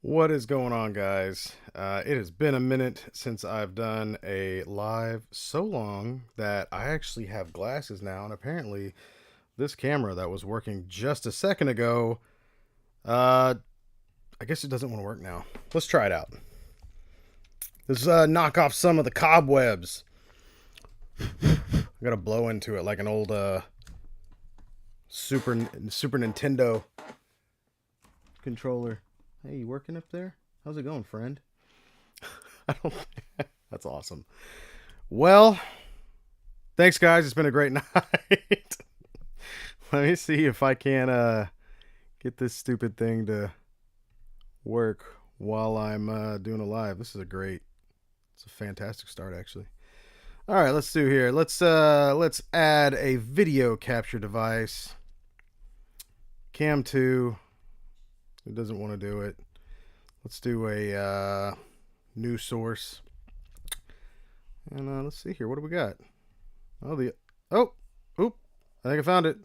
What is going on, guys? It has been a minute since I've done a live, so long that I actually have glasses now, and apparently this camera that was working just a second ago, uh, I guess it doesn't want to work now. Let's try it out. Let's knock off some of the cobwebs. I gotta blow into it like an old Super Nintendo controller. Hey, you working up there? How's it going, friend? I don't. That's awesome. Well, thanks, guys. It's been a great night. Let me see if I can get this stupid thing to work while I'm doing a live. This is it's a fantastic start, actually. All right, let's do here. Let's add a video capture device. Cam 2. It doesn't want to do it. Let's do a new source. And let's see here. What do we got? Oop. I think I found it.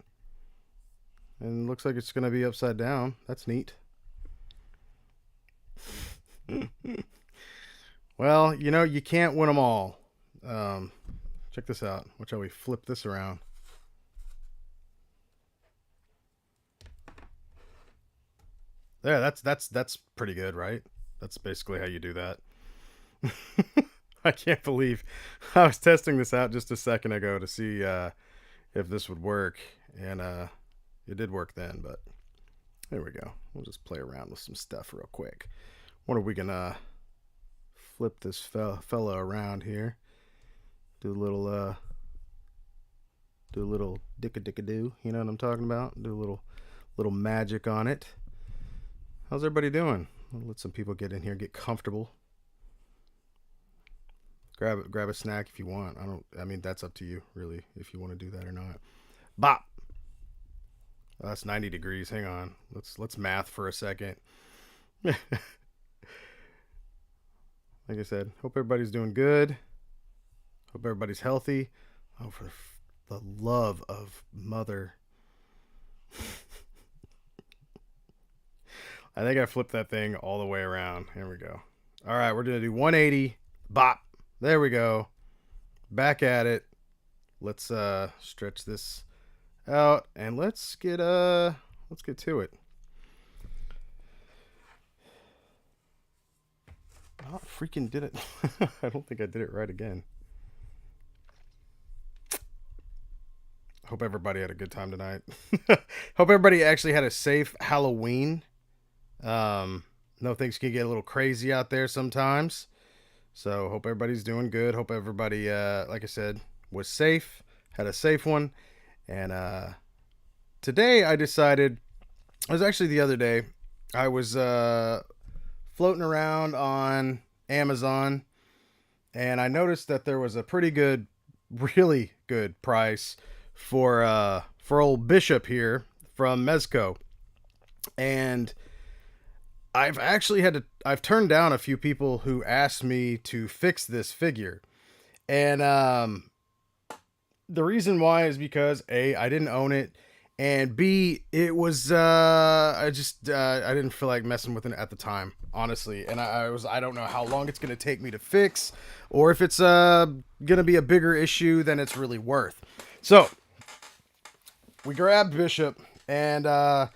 And it looks like it's going to be upside down. That's neat. Well, you can't win them all. Check this out. Watch how we flip this around. There, that's pretty good, right? That's basically how you do that. I can't believe I was testing this out just a second ago to see if this would work, and it did work then. But there we go. We'll just play around with some stuff real quick. Wonder if we can flip this fella around here. Do a little dicka-dicka-doo. You know what I'm talking about? Do a little magic on it. How's everybody doing? I'll let some people get in here, get comfortable. Grab a snack if you want. I mean, that's up to you, really, if you want to do that or not. Bop. Oh, that's 90 degrees. Hang on. Let's math for a second. Like I said, hope everybody's doing good. Hope everybody's healthy. Oh, for the love of mother. I think I flipped that thing all the way around. Here we go. All right, we're going to do 180. Bop. There we go. Back at it. Let's stretch this out and let's get to it. Oh, freaking did it. I don't think I did it right again. Hope everybody had a good time tonight. Hope everybody actually had a safe Halloween. No, things can get a little crazy out there sometimes. So hope everybody's doing good. Hope everybody, like I said, was safe, had a safe one. And today I decided, it was actually the other day, I was floating around on Amazon, and I noticed that there was a pretty good, really good price for old Bishop here from MEZCO. And I've turned down a few people who asked me to fix this figure. And the reason why is because A, I didn't own it, and B, it was I didn't feel like messing with it at the time, honestly. And I don't know how long it's going to take me to fix, or if it's going to be a bigger issue than it's really worth. So, we grabbed Bishop, and I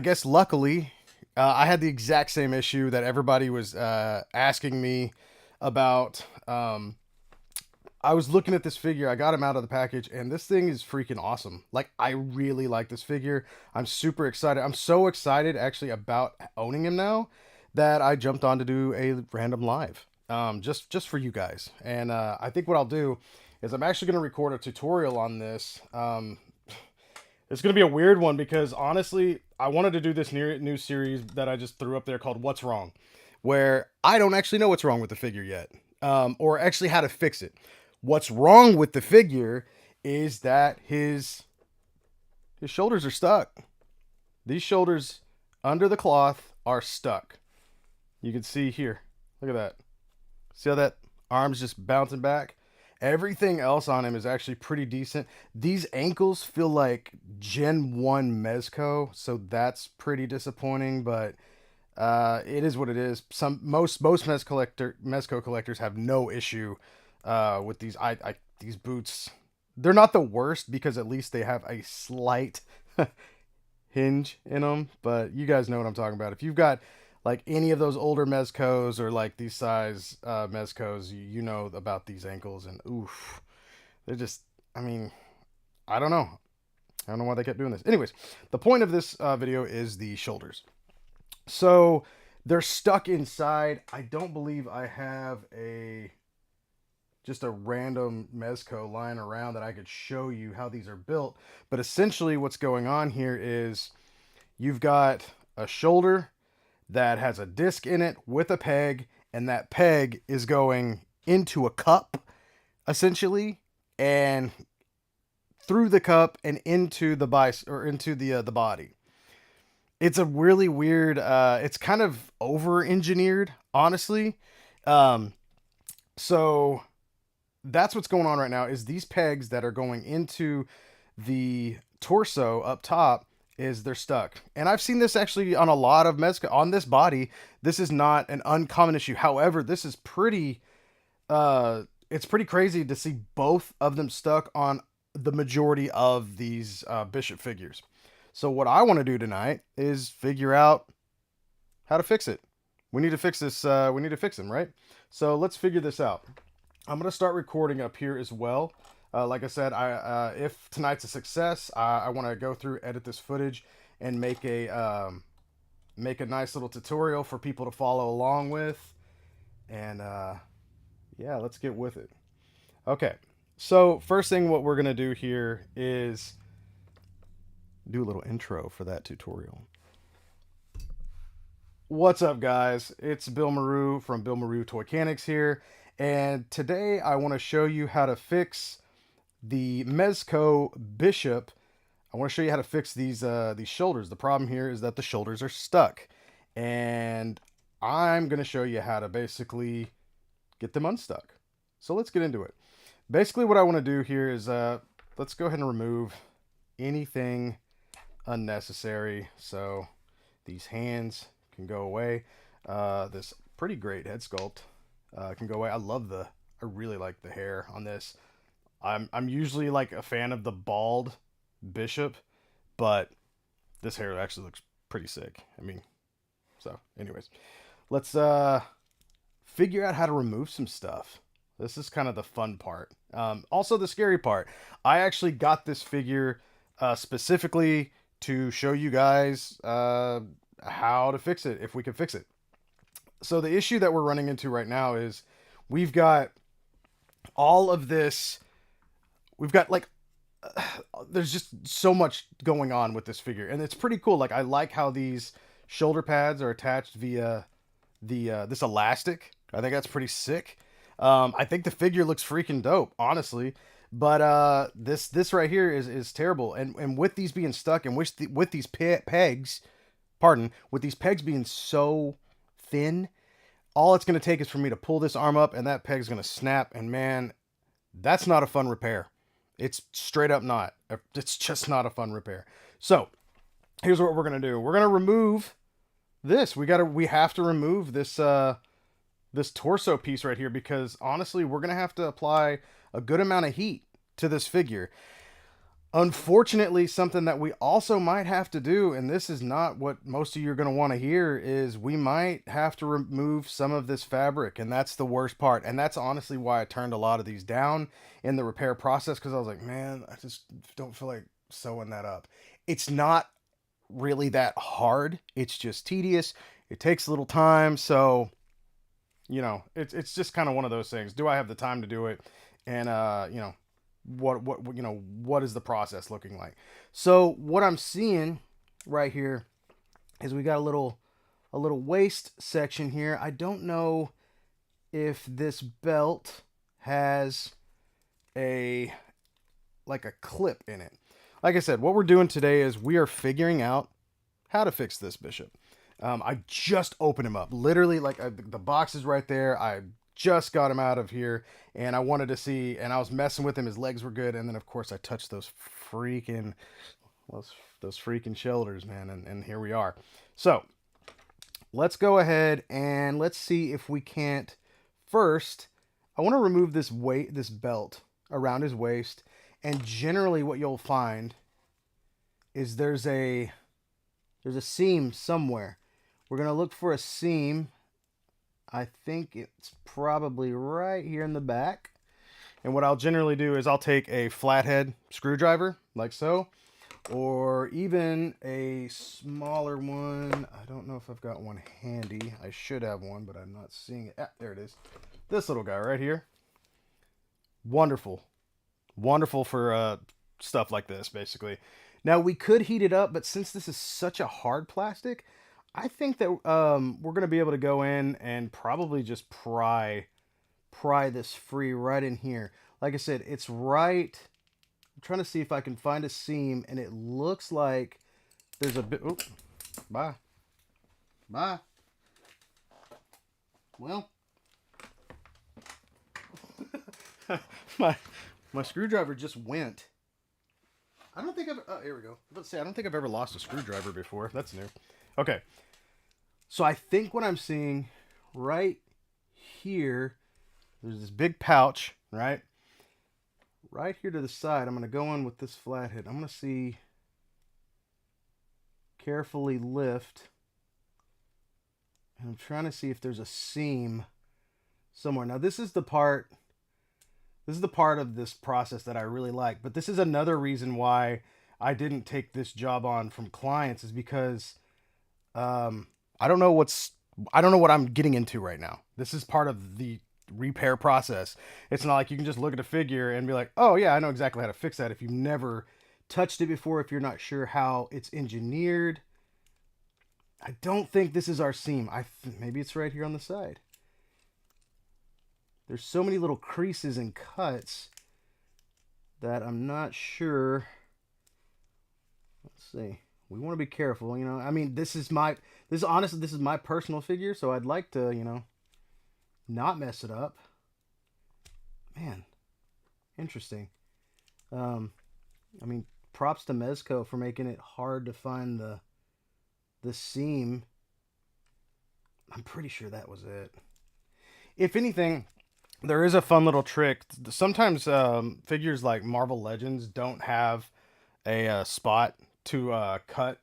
guess luckily I had the exact same issue that everybody was asking me about. I was looking at this figure. I got him out of the package, and this thing is freaking awesome. Like, I really like this figure. I'm super excited. I'm so excited, actually, about owning him now that I jumped on to do a random live, just for you guys. And I think what I'll do is I'm actually going to record a tutorial on this. It's going to be a weird one because, honestly, I wanted to do this new series that I just threw up there called What's Wrong, where I don't actually know what's wrong with the figure yet, or actually how to fix it. What's wrong with the figure is that his shoulders are stuck. These shoulders under the cloth are stuck. You can see here. Look at that. See how that arm's just bouncing back? Everything else on him is actually pretty decent. These ankles feel like Gen 1 MEZCO, so that's pretty disappointing, but It is what it is. Most Mezco collectors have no issue with these. These boots. They're not the worst because at least they have a slight hinge in them. But you guys know what I'm talking about. If you've got like any of those older Mezcos or like these size Mezcos, you know about these ankles, and oof, they're just. I mean, I don't know. I don't know why they kept doing this. Anyways, the point of this video is the shoulders. So they're stuck inside. I don't believe I have just a random Mezco lying around that I could show you how these are built. But essentially what's going on here is you've got a shoulder that has a disc in it with a peg, and that peg is going into a cup, essentially, and through the cup and into the into the body. It's a really weird. It's kind of over engineered, honestly. So that's what's going on right now. Is these pegs that are going into the torso up top, is they're stuck. And I've seen this actually on a lot of Mezco on this body. This is not an uncommon issue. However, this is pretty. It's pretty crazy to see both of them stuck on the majority of these bishop figures. So what I want to do tonight is figure out how to fix it. We need to fix this. We need to fix them, right? So let's figure this out. I'm going to start recording up here as well. Like I said, if tonight's a success, I want to go through, edit this footage, and make a nice little tutorial for people to follow along with. And yeah, let's get with it. Okay. So first thing what we're going to do here is do a little intro for that tutorial. What's up, guys? It's Bill Maru from Bill Maru Toycanics here, and today I want to show you how to fix the Mezco Bishop. I want to show you how to fix these shoulders. The problem here is that the shoulders are stuck, and I'm going to show you how to basically get them unstuck. So let's get into it. Basically what I want to do here is let's go ahead and remove anything unnecessary. So these hands can go away. This pretty great head sculpt can go away. I really like the hair on this. I'm usually like a fan of the bald bishop, but this hair actually looks pretty sick. I mean, so anyways, let's figure out how to remove some stuff. This is kind of the fun part. Also the scary part. I actually got this figure specifically to show you guys how to fix it, if we can fix it. So the issue that we're running into right now is we've got all of this. We've got like, there's just so much going on with this figure, and it's pretty cool. Like I like how these shoulder pads are attached via this elastic. I think that's pretty sick. I think the figure looks freaking dope, honestly. But this right here is terrible. And with these being stuck, and with these pegs, with these pegs being so thin, all it's going to take is for me to pull this arm up, and that peg's going to snap. And man, that's not a fun repair. It's straight up not. It's just not a fun repair. So here's what we're going to do. We're going to remove this. We have to remove this this torso piece right here, because honestly we're gonna have to apply a good amount of heat to this figure. Unfortunately, something that we also might have to do, and this is not what most of you are going to want to hear, is we might have to remove some of this fabric, and that's the worst part. And that's honestly why I turned a lot of these down in the repair process, because I was like, man, I just don't feel like sewing that up. It's not really that hard. It's just tedious. It takes a little time. So you know, it's just kind of one of those things. Do I have the time to do it? And you know, what is the process looking like? So what I'm seeing right here is we got a little waist section here. I don't know if this belt has a clip in it. Like I said, what we're doing today is we are figuring out how to fix this bishop. I just opened him up. Literally, the box is right there. I just got him out of here, and I wanted to see, and I was messing with him. His legs were good, and then, of course, I touched those freaking shoulders, man, and here we are. So, let's go ahead and let's see if we can't first. I want to remove this belt around his waist, and generally what you'll find is there's a seam somewhere. We're gonna look for a seam. I think it's probably right here in the back. And what I'll generally do is I'll take a flathead screwdriver, like so, or even a smaller one. I don't know if I've got one handy. I should have one, but I'm not seeing it. Ah, there it is. This little guy right here. Wonderful. Wonderful for stuff like this, basically. Now, we could heat it up, but since this is such a hard plastic, I think that we're going to be able to go in and probably just pry this free right in here. Like I said, it's right. I'm trying to see if I can find a seam, and it looks like there's a bit. Oh, bye. Bye. Well, my my screwdriver just went. I don't think I've. Oh, here we go. Let's say I don't think I've ever lost a screwdriver before. That's new. Okay. So I think what I'm seeing right here, there's this big pouch, right? Right here to the side, I'm going to go in with this flathead. I'm going to see, carefully lift. And I'm trying to see if there's a seam somewhere. Now this is the part of this process that I really like. But this is another reason why I didn't take this job on from clients, is because I don't know what I'm getting into right now. This is part of the repair process. It's not like you can just look at a figure and be like, oh yeah, I know exactly how to fix that, if you've never touched it before, if you're not sure how it's engineered. I don't think this is our seam. Maybe it's right here on the side. There's so many little creases and cuts that I'm not sure. Let's see. We want to be careful, you know. I mean, honestly, this is my personal figure, so I'd like to, you know, not mess it up. Man, interesting. I mean, props to MEZCO for making it hard to find the seam. I'm pretty sure that was it. If anything, there is a fun little trick. Sometimes figures like Marvel Legends don't have a spot to cut,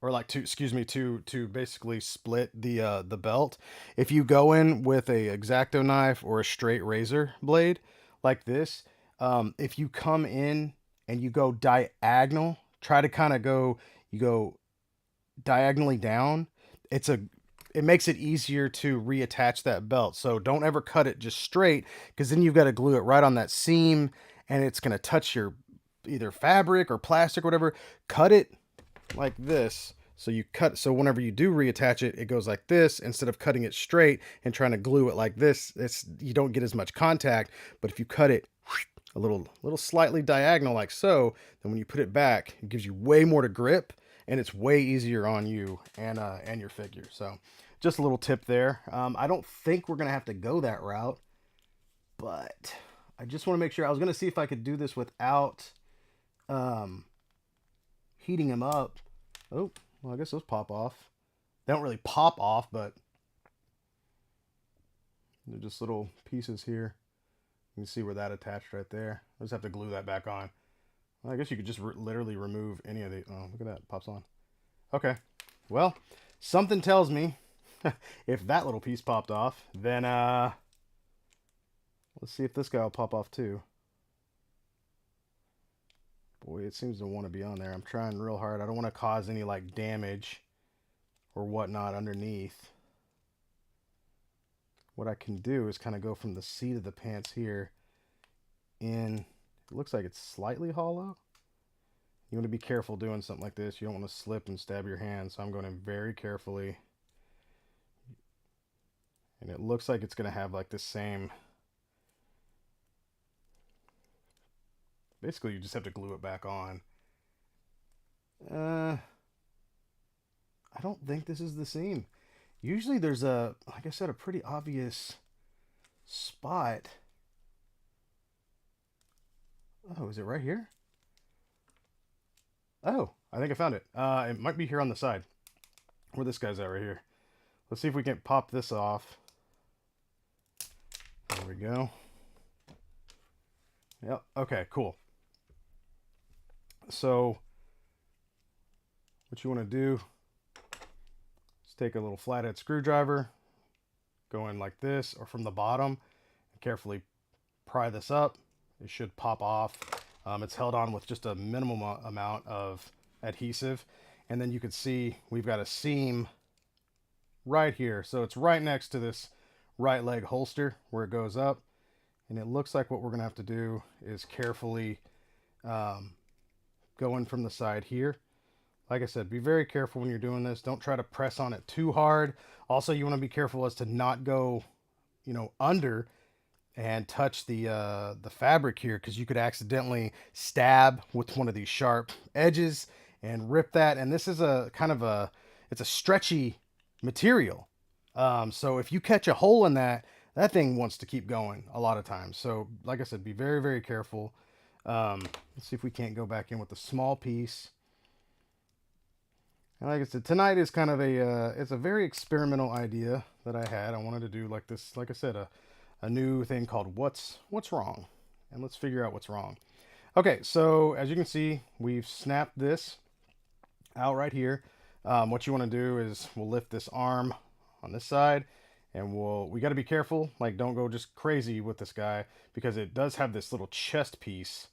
or like to basically split the belt. If you go in with a X-Acto knife or a straight razor blade like this, if you come in and you go diagonal, try to kind of go diagonally down, it makes it easier to reattach that belt. So don't ever cut it just straight, because then you've got to glue it right on that seam, and it's going to touch your either fabric or plastic or whatever. Cut it like this. So whenever you do reattach it, it goes like this, instead of cutting it straight and trying to glue it like this. You don't get as much contact. But if you cut it a little slightly diagonal like so, then when you put it back, it gives you way more to grip, and it's way easier on you and your figure. So just a little tip there. I don't think we're gonna have to go that route, but I just want to make sure. I was gonna see if I could do this without heating them up. Oh, well, I guess those pop off. They don't really pop off, but they're just little pieces here. You can see where that attached right there. I just have to glue that back on. Well, I guess you could just literally remove any of the... Oh, look at that. It pops on. Okay. Well, something tells me if that little piece popped off, then let's see if this guy will pop off too. Boy, it seems to want to be on there. I'm trying real hard. I don't want to cause any like damage or whatnot underneath. What I can do is kind of go from the seat of the pants here in. It looks like it's slightly hollow. You want to be careful doing something like this. You don't want to slip and stab your hand. So I'm going in very carefully. And it looks like it's going to have like the same. Basically, you just have to glue it back on. I don't think this is the seam. Usually there's like I said, a pretty obvious spot. Oh, is it right here? Oh, I think I found it. It might be here on the side. Where this guy's at right here. Let's see if we can pop this off. There we go. Yep. Okay, cool. So what you want to do is take a little flathead screwdriver, go in like this or from the bottom, and carefully pry this up. It should pop off. It's held on with just a minimum amount of adhesive. And then you can see we've got a seam right here. So it's right next to this right leg holster where it goes up. And it looks like what we're going to have to do is carefully go in from the side here. Like I said, be very careful when you're doing this. Don't try to press on it too hard. Also, you want to be careful as to not go, under and touch the fabric here, because you could accidentally stab with one of these sharp edges and rip that. And this is a kind of it's a stretchy material. So if you catch a hole in that, that thing wants to keep going a lot of times. So like I said, be very, very careful. Let's see if we can't go back in with a small piece. And like I said, tonight is kind of it's a very experimental idea that I had. I wanted to do like this, like I said, a new thing called What's Wrong? And let's figure out what's wrong. Okay, so as you can see, we've snapped this out right here. What you want to do is we'll lift this arm on this side, and we got to be careful, like don't go just crazy with this guy, because it does have this little chest piece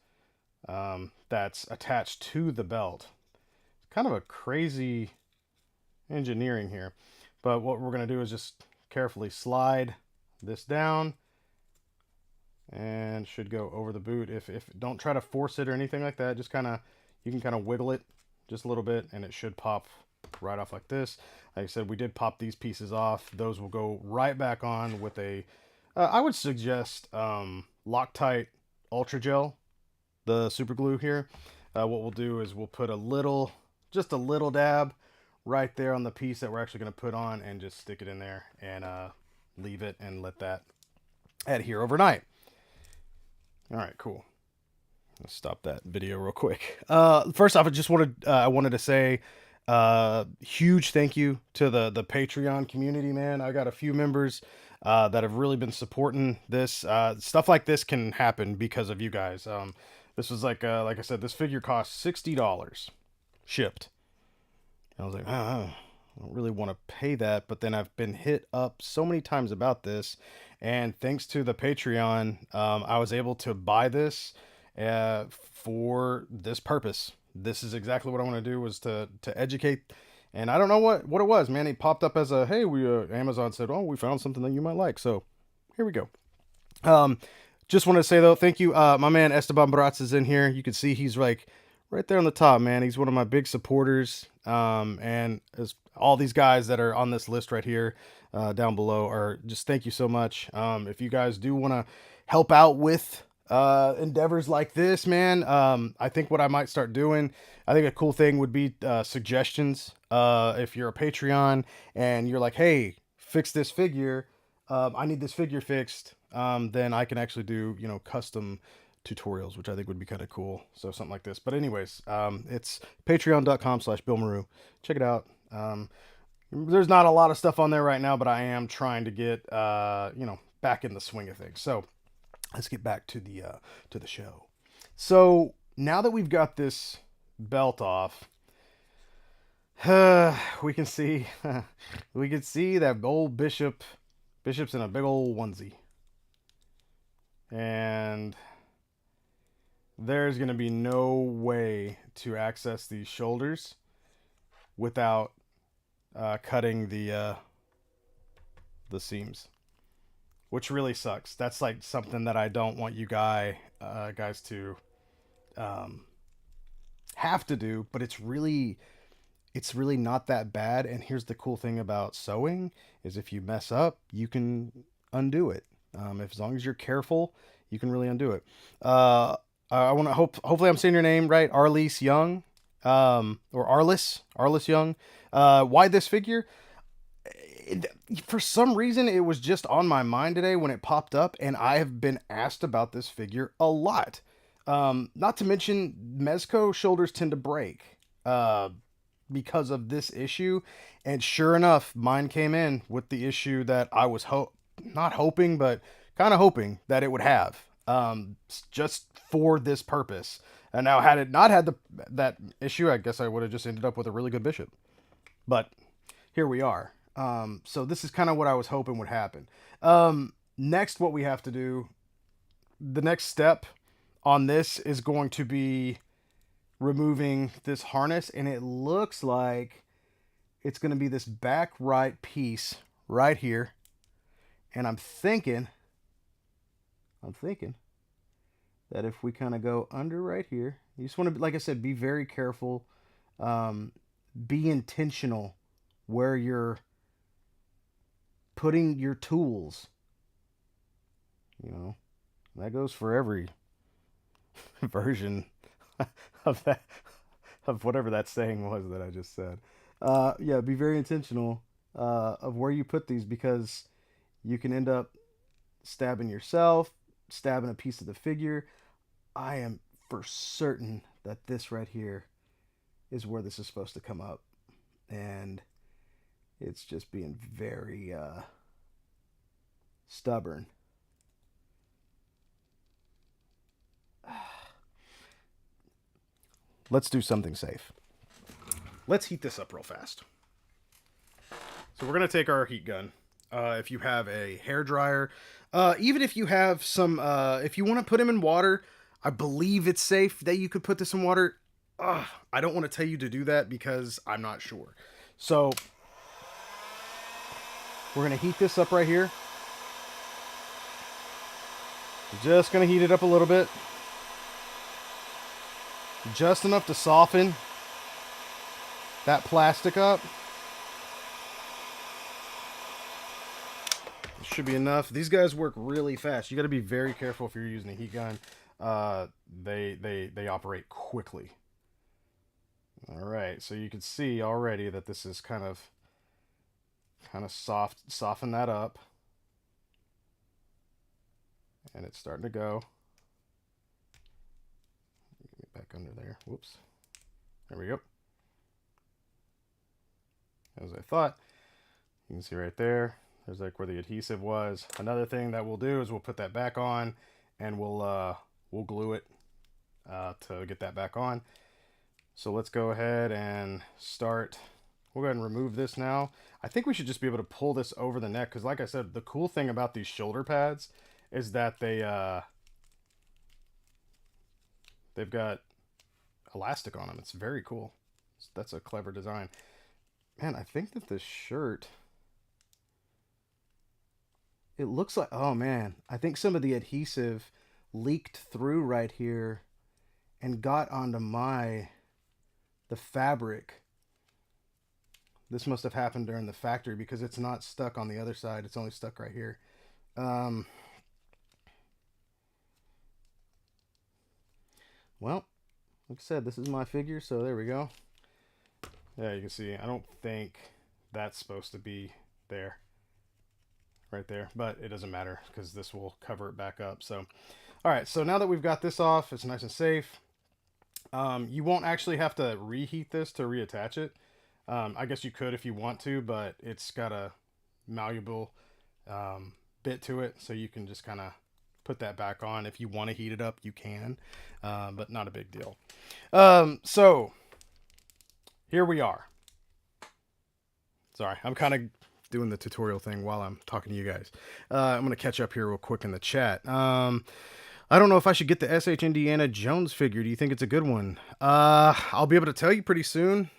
that's attached to the belt. It's kind of a crazy engineering here, but what we're going to do is just carefully slide this down, and should go over the boot. If don't try to force it or anything like that, just you can kind of wiggle it just a little bit, and it should pop right off like this. Like I said, we did pop these pieces off. Those will go right back on with I would suggest Loctite Ultra Gel, the super glue here. What we'll do is we'll put just a little dab right there on the piece that we're actually going to put on, and just stick it in there and leave it and let that adhere overnight. All right, cool. Let's stop that video real quick. First off, I wanted to say huge thank you to the Patreon community, man. I got a few members that have really been supporting this. Stuff like this can happen because of you guys. This was like I said, this figure cost $60 shipped. And I was like, I don't really want to pay that, but then I've been hit up so many times about this, and thanks to the Patreon, I was able to buy this for this purpose. This is exactly what I want to do, was to educate. And I don't know what it was, man. It popped up as hey, Amazon said, oh, we found something that you might like. So here we go. Just want to say though, thank you. My man Esteban Bratz is in here. You can see he's like right there on the top, man. He's one of my big supporters. And as all these guys that are on this list right here, down below, are just thank you so much. If you guys do want to help out with endeavors like this, man, I think what I might start doing, I think a cool thing would be suggestions. If you're a Patreon and you're like, hey, fix this figure, I need this figure fixed, then I can actually do custom tutorials, which I think would be kind of cool. So something like this. But anyways, it's patreon.com/BillMaru. Check it out. There's not a lot of stuff on there right now, but I am trying to get back in the swing of things. So let's get back to the show. So now that we've got this belt off, we can see that old bishop's in a big old onesie, and there's going to be no way to access these shoulders without cutting the seams, which really sucks. That's like something that I don't want you guys to have to do, but it's really not that bad. And here's the cool thing about sewing is if you mess up, you can undo it. As long as you're careful, you can really undo it. I want to hopefully I'm saying your name right, Arliss Young, or Arliss Young. Why this figure? For some reason, it was just on my mind today when it popped up, and I have been asked about this figure a lot. Not to mention, MEZCO shoulders tend to break. because of this issue. And sure enough, mine came in with the issue that I was not hoping, but kind of hoping that it would have, just for this purpose. And now, had it not had that issue, I guess I would have just ended up with a really good bishop. But here we are. So this is kind of what I was hoping would happen. Next, what we have to do, the next step on this is going to be removing this harness, and it looks like it's going to be this back right piece right here. And I'm thinking that if we kind of go under right here, you just want to, like I said, be very careful. Be intentional where you're putting your tools. You know, that goes for every version of that, of whatever that saying was that I just said. Yeah, be very intentional of where you put these, because you can end up stabbing yourself, stabbing a piece of the figure. I am for certain that this right here is where this is supposed to come up, and it's just being very stubborn. Let's do something safe. Let's heat this up real fast. So we're going to take our heat gun. If you have a hair dryer, even if you have some, if you want to put them in water, I believe it's safe that you could put this in water. I don't want to tell you to do that because I'm not sure. So we're going to heat this up right here. Just going to heat it up a little bit. Just enough to soften that plastic up. Should be enough. These guys work really fast. You got to be very careful if you're using a heat gun. They operate quickly. All right, so you can see already that this is kind of soft. Soften that up, and it's starting to go. Get back under there. Whoops. There we go. As I thought. You can see right there. There's like where the adhesive was. Another thing that we'll do is we'll put that back on, and we'll glue it to get that back on. So let's go ahead and start. We'll go ahead and remove this now. I think we should just be able to pull this over the neck, because like I said, the cool thing about these shoulder pads is that they've got elastic on them. It's very cool. That's a clever design. Man, I think that this shirt, it looks like, oh man, I think some of the adhesive leaked through right here and got onto the fabric. This must have happened during the factory, because it's not stuck on the other side. It's only stuck right here. Well, like I said, this is my figure, so there we go. Yeah, you can see, I don't think that's supposed to be there. Right there, but it doesn't matter because this will cover it back up. So, all right, so now that we've got this off, it's nice and safe. You won't actually have to reheat this to reattach it. I guess you could if you want to, but it's got a malleable bit to it, so you can just kind of put that back on. If you want to heat it up, you can, but not a big deal. So here we are. Sorry, I'm kind of doing the tutorial thing while I'm talking to you guys. I'm going to catch up here real quick in the chat. I don't know if I should get the SH Indiana Jones figure. Do you think it's a good one? I'll be able to tell you pretty soon.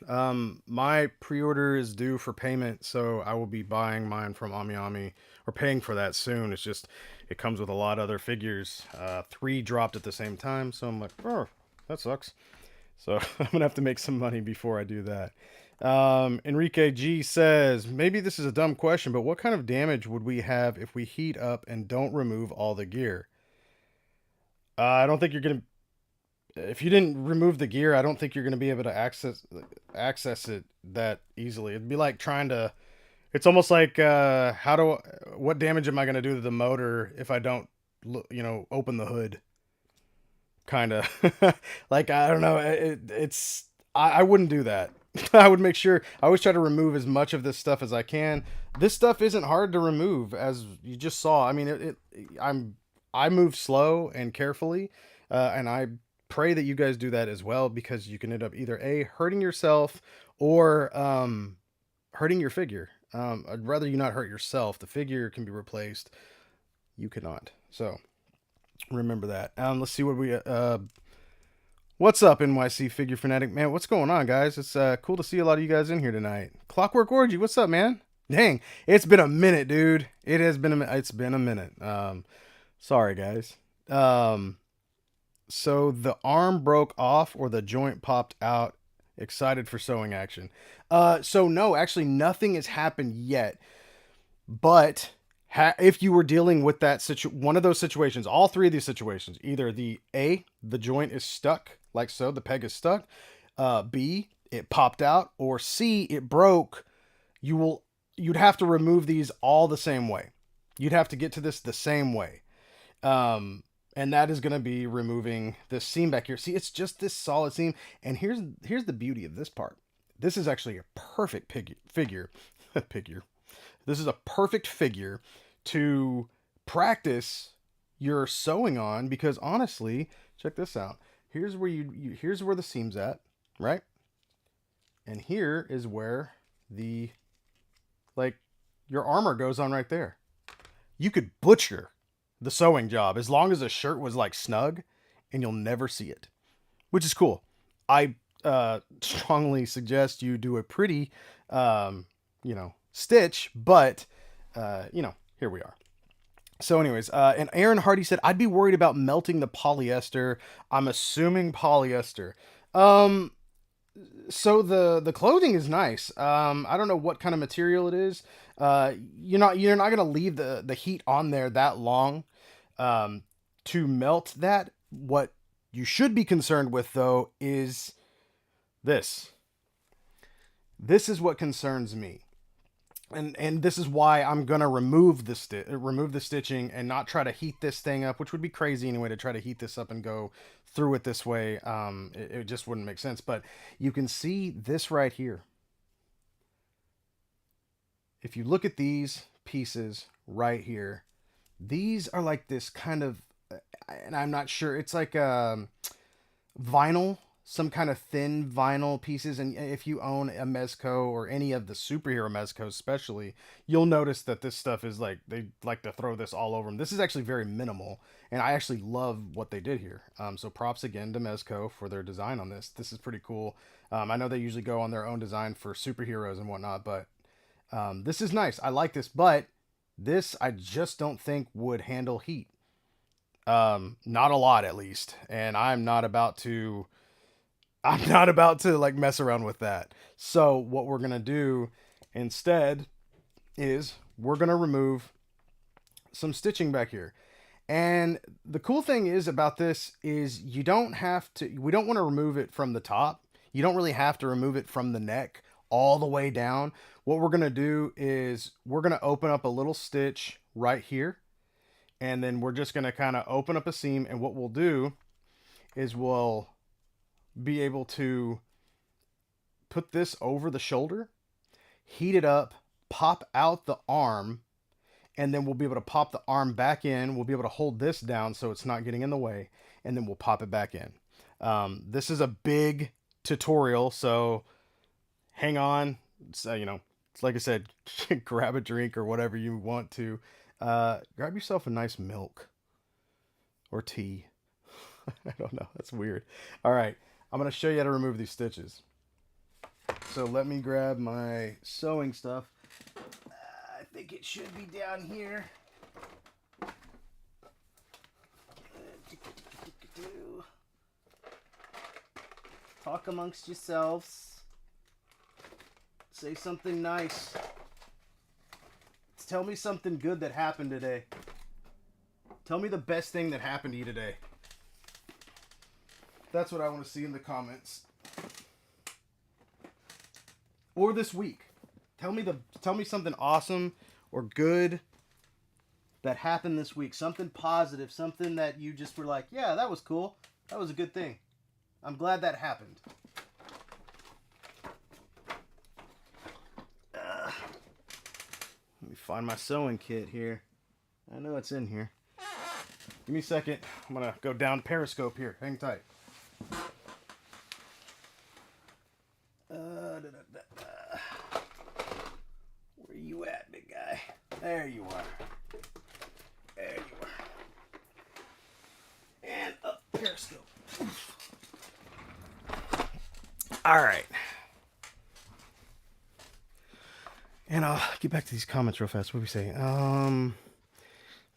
My pre-order is due for payment, so I will be buying mine from AmiAmi, or paying for that soon. It's just, it comes with a lot of other figures. 3 dropped at the same time, so I'm like, oh, that sucks. So I'm going to have to make some money before I do that. Enrique G says, maybe this is a dumb question, but what kind of damage would we have if we heat up and don't remove all the gear? I don't think you're going to, if you didn't remove the gear, I don't think you're going to be able to access it that easily. It'd be like trying to, it's almost like, what damage am I going to do to the motor if I don't, open the hood? Kind of like, I don't know. I wouldn't do that. I would make sure, I always try to remove as much of this stuff as I can. This stuff isn't hard to remove, as you just saw. I mean, I move slow and carefully, and I pray that you guys do that as well, because you can end up either A, hurting yourself, or hurting your figure. I'd rather you not hurt yourself. The figure can be replaced. You cannot. So remember that. Let's see what we what's up, NYC Figure Fanatic? Man, what's going on, guys? It's cool to see a lot of you guys in here tonight. Clockwork Orgy, what's up, man? Dang, it's been a minute, dude. It's been a minute. Sorry, guys. So the arm broke off or the joint popped out. Excited for sewing action. So no, actually nothing has happened yet. But if you were dealing with that one of those situations, all three of these situations, either the joint is stuck, like so, the peg is stuck. B, it popped out, or C, it broke. You'd have to remove these all the same way. You'd have to get to this the same way. And that is going to be removing this seam back here. See, it's just this solid seam. And here's the beauty of this part. This is actually a perfect figure. This is a perfect figure to practice your sewing on, because honestly, check this out. Here's where here's where the seam's at, right? And here is where your armor goes on right there. You could butcher the sewing job as long as the shirt was like snug, and you'll never see it, which is cool. I strongly suggest you do a pretty, stitch, but here we are. So anyways, and Aaron Hardy said, I'd be worried about melting the polyester. I'm assuming polyester. So the clothing is nice. I don't know what kind of material it is. You're not going to leave the heat on there that long to melt that. What you should be concerned with, though, is this. This is what concerns me. And this is why I'm gonna remove the stitching and not try to heat this thing up, which would be crazy anyway, to try to heat this up and go through it this way. It just wouldn't make sense. But you can see this right here. If you look at these pieces right here, these are like this kind of, and I'm not sure, it's like vinyl, some kind of thin vinyl pieces. And if you own a MEZCO or any of the superhero MEZCOs especially, you'll notice that this stuff is like, they like to throw this all over them. This is actually very minimal, and I actually love what they did here. So props again to MEZCO for their design on this. This is pretty cool. I know they usually go on their own design for superheroes and whatnot, but this is nice. I like this, but this I just don't think would handle heat. Not a lot, at least. And I'm not about to like mess around with that. So what we're going to do instead is we're going to remove some stitching back here. And the cool thing is about this is we don't want to remove it from the top. You don't really have to remove it from the neck all the way down. What we're going to do is we're going to open up a little stitch right here. And then we're just going to kind of open up a seam. And what we'll do is we'll be able to put this over the shoulder, heat it up, pop out the arm, and then we'll be able to pop the arm back in. We'll be able to hold this down so it's not getting in the way, and then we'll pop it back in. This is a big tutorial, so hang on. So, it's like I said, grab a drink or whatever you want to. Grab yourself a nice milk or tea. I don't know. That's weird. All right. I'm going to show you how to remove these stitches. So let me grab my sewing stuff. I think it should be down here. Talk amongst yourselves. Say something nice. Tell me something good that happened today. Tell me the best thing that happened to you today. That's what I want to see in the comments. Or this week. Tell me something awesome or good that happened this week. Something positive, something that you just were like, yeah, that was cool. That was a good thing. I'm glad that happened. Let me find my sewing kit here. I know it's in here. Give me a second. I'm gonna go down Periscope here. Hang tight. Where you at, big guy? There you are. There you are. And up Periscope. All right. And I'll get back to these comments real fast. What do we say?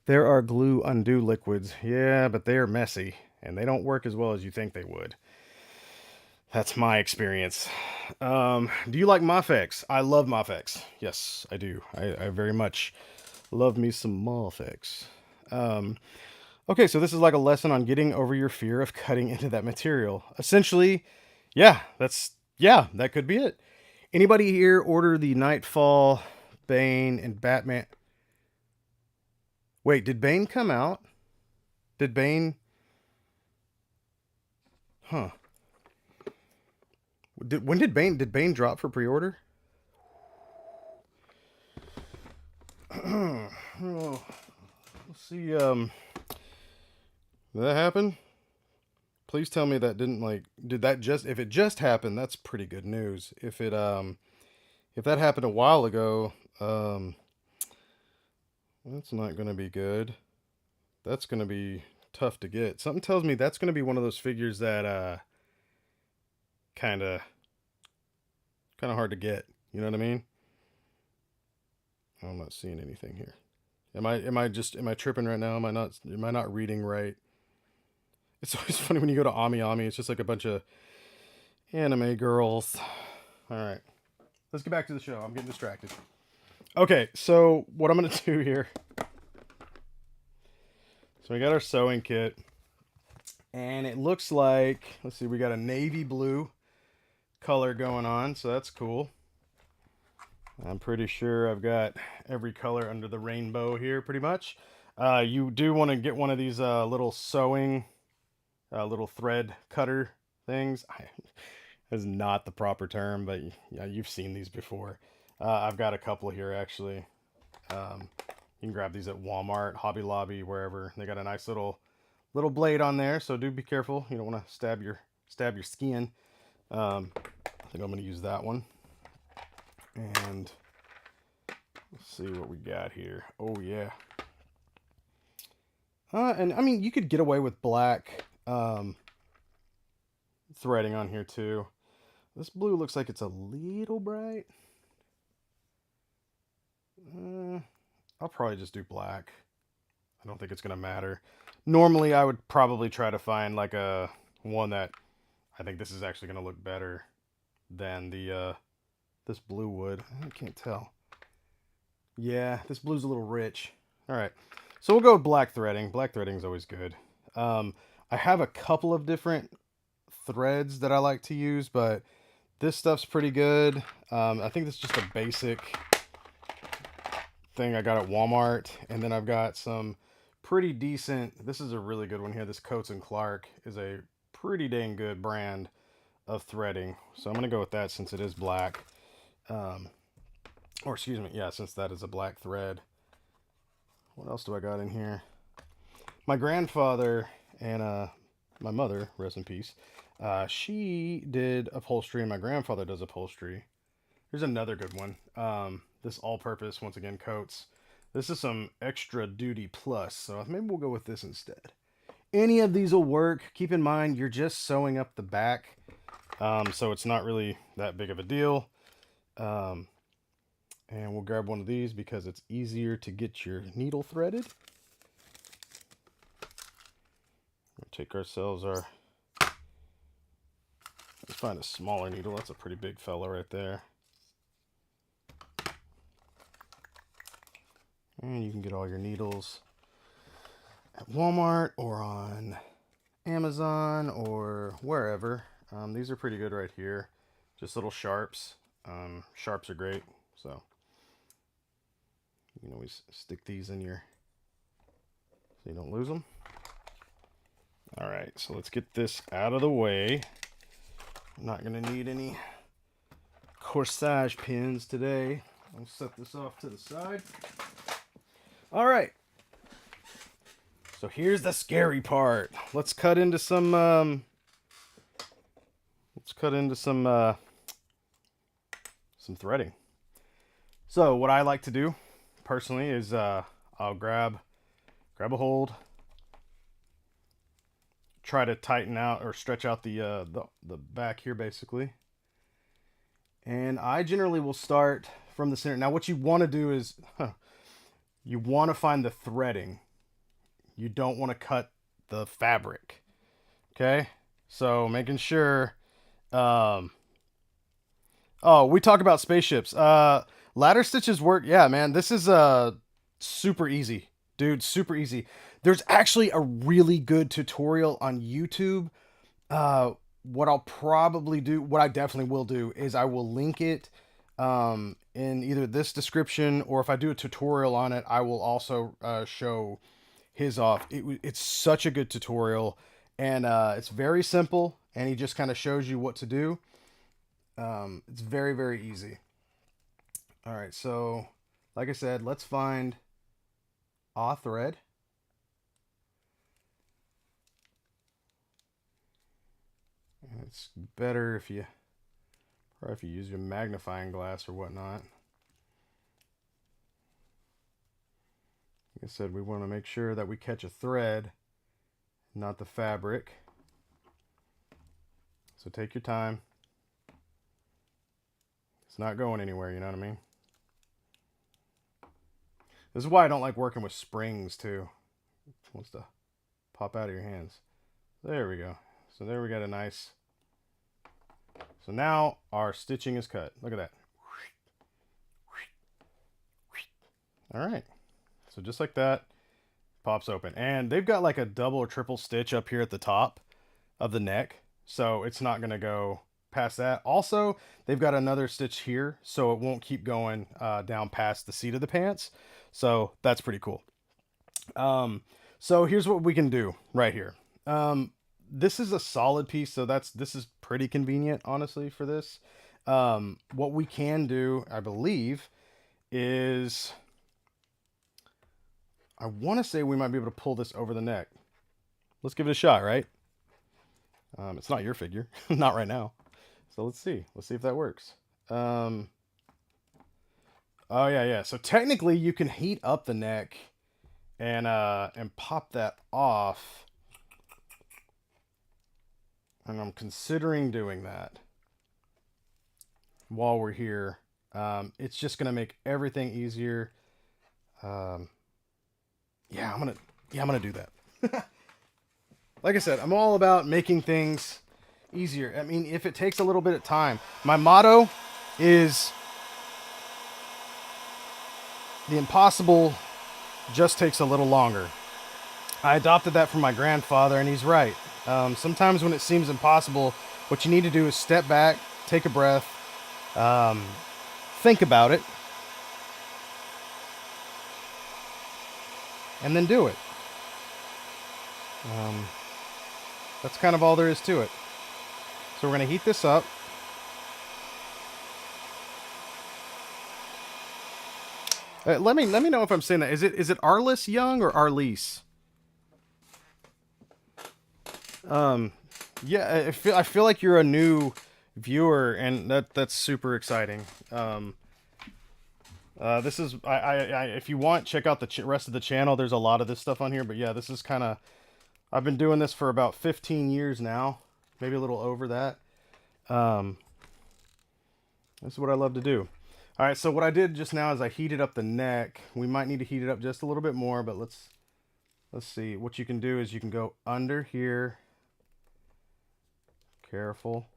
There are glue undo liquids. Yeah, but they are messy, and they don't work as well as you think they would. That's my experience. Do you like Mafex? I love Mafex. Yes, I do. I very much love me some Mafex. Okay, so this is like a lesson on getting over your fear of cutting into that material. Essentially, yeah, that could be it. Anybody here order the Nightfall, Bane, and Batman? Wait, did Bane come out? Did Bane... Huh. When did Bane drop for pre-order? Oh, let's see. Did that happen? Please tell me that didn't did that just, if it just happened, that's pretty good news. If it if that happened a while ago, that's not going to be good. That's going to be tough to get. Something tells me that's going to be one of those figures that kind of hard to get. You know what I mean? I'm not seeing anything here. Am I tripping right now? Am I not reading right? It's always funny when you go to Ami Ami. It's just like a bunch of anime girls. All right, let's get back to the show. I'm getting distracted. Okay, so what I'm gonna do here. So we got our sewing kit, and it looks like, let's see, we got a navy blue color going on, so that's cool. I'm pretty sure I've got every color under the rainbow here, pretty much. You do want to get one of these little sewing, little thread cutter things. That's not the proper term, but yeah, you've seen these before. I've got a couple here, actually. You can grab these at Walmart, Hobby Lobby, wherever. They got a nice little blade on there, so do be careful. You don't want to stab your skin. I think I'm going to use that one. And let's see what we got here. Oh, yeah. And I mean, you could get away with black threading on here, too. This blue looks like it's a little bright. I'll probably just do black. I don't think it's going to matter. Normally, I would probably try to find like a one that I think this is actually going to look better than the this blue would. I can't tell. Yeah, this blue's a little rich. All right, so we'll go with black threading. Black threading is always good. I have a couple of different threads that I like to use, but this stuff's pretty good. I think this is just a basic thing I got at Walmart, and then I've got some pretty decent, this is a really good one here. This Coates and Clark is a pretty dang good brand of threading, so I'm gonna go with that since it is black. Or excuse me, yeah, since that is a black thread. What else do I got in here? My grandfather and my mother, rest in peace, she did upholstery, and my grandfather does upholstery. Here's another good one. This all-purpose, once again, Coates. This is some extra duty plus, so maybe we'll go with this instead. Any of these will work. Keep in mind, you're just sewing up the back, so it's not really that big of a deal. And we'll grab one of these because it's easier to get your needle threaded. We'll take ourselves our... Let's find a smaller needle. That's a pretty big fella right there. And you can get all your needles at Walmart or on Amazon or wherever. These are pretty good right here. Just little sharps. Sharps are great, so you can always stick these in your, so you don't lose them. All right, so let's get this out of the way. I'm not gonna need any corsage pins today. I'll set this off to the side. All right. So here's the scary part. Let's cut into some. Some threading. So what I like to do, personally, is I'll grab a hold, try to tighten out or stretch out the back here, basically. And I generally will start from the center. Now, what you want to do is, you want to find the threading. You don't want to cut the fabric. Okay? So making sure. Oh, we talk about spaceships. Ladder stitches work. Yeah, man. This is super easy, dude. Super easy. There's actually a really good tutorial on YouTube. What I'll probably do, what I definitely will do, is I will link it in either this description, or if I do a tutorial on it, I will also show his off. It's such a good tutorial, and it's very simple, and he just kind of shows you what to do. It's very, very easy. All right, so like I said, let's find a thread. And it's better if you use your magnifying glass or whatnot. Like I said, we want to make sure that we catch a thread, not the fabric. So take your time. It's not going anywhere, you know what I mean? This is why I don't like working with springs too. It wants to pop out of your hands. There we go. So there we got a nice. So now our stitching is cut. Look at that. All right. So just like that, pops open. And they've got like a double or triple stitch up here at the top of the neck. So it's not going to go past that. Also, they've got another stitch here, so it won't keep going down past the seat of the pants. So that's pretty cool. So here's what we can do right here. This is a solid piece, so this is pretty convenient, honestly, for this. What we can do, I believe, is I want to say we might be able to pull this over the neck. Let's give it a shot, right? It's not your figure, not right now. So let's see. Let's see if that works. Oh yeah. So technically, you can heat up the neck and pop that off. And I'm considering doing that while we're here. It's just gonna make everything easier. Yeah, I'm gonna do that. Like I said, I'm all about making things easier. I mean, if it takes a little bit of time. My motto is the impossible just takes a little longer. I adopted that from my grandfather, and he's right. Sometimes when it seems impossible, what you need to do is step back, take a breath, think about it, and then do it. That's kind of all there is to it. So we're going to heat this up. Let me know if I'm saying that. Is it Arliss Young or Arliss? Yeah, I feel like you're a new viewer, and that's super exciting. This is if you want, check out the rest of the channel. There's a lot of this stuff on here, but yeah, this is kind of. I've been doing this for about 15 years now, maybe a little over that. This is what I love to do. All right, so what I did just now is I heated up the neck. We might need to heat it up just a little bit more, but let's see. What you can do is you can go under here. Careful.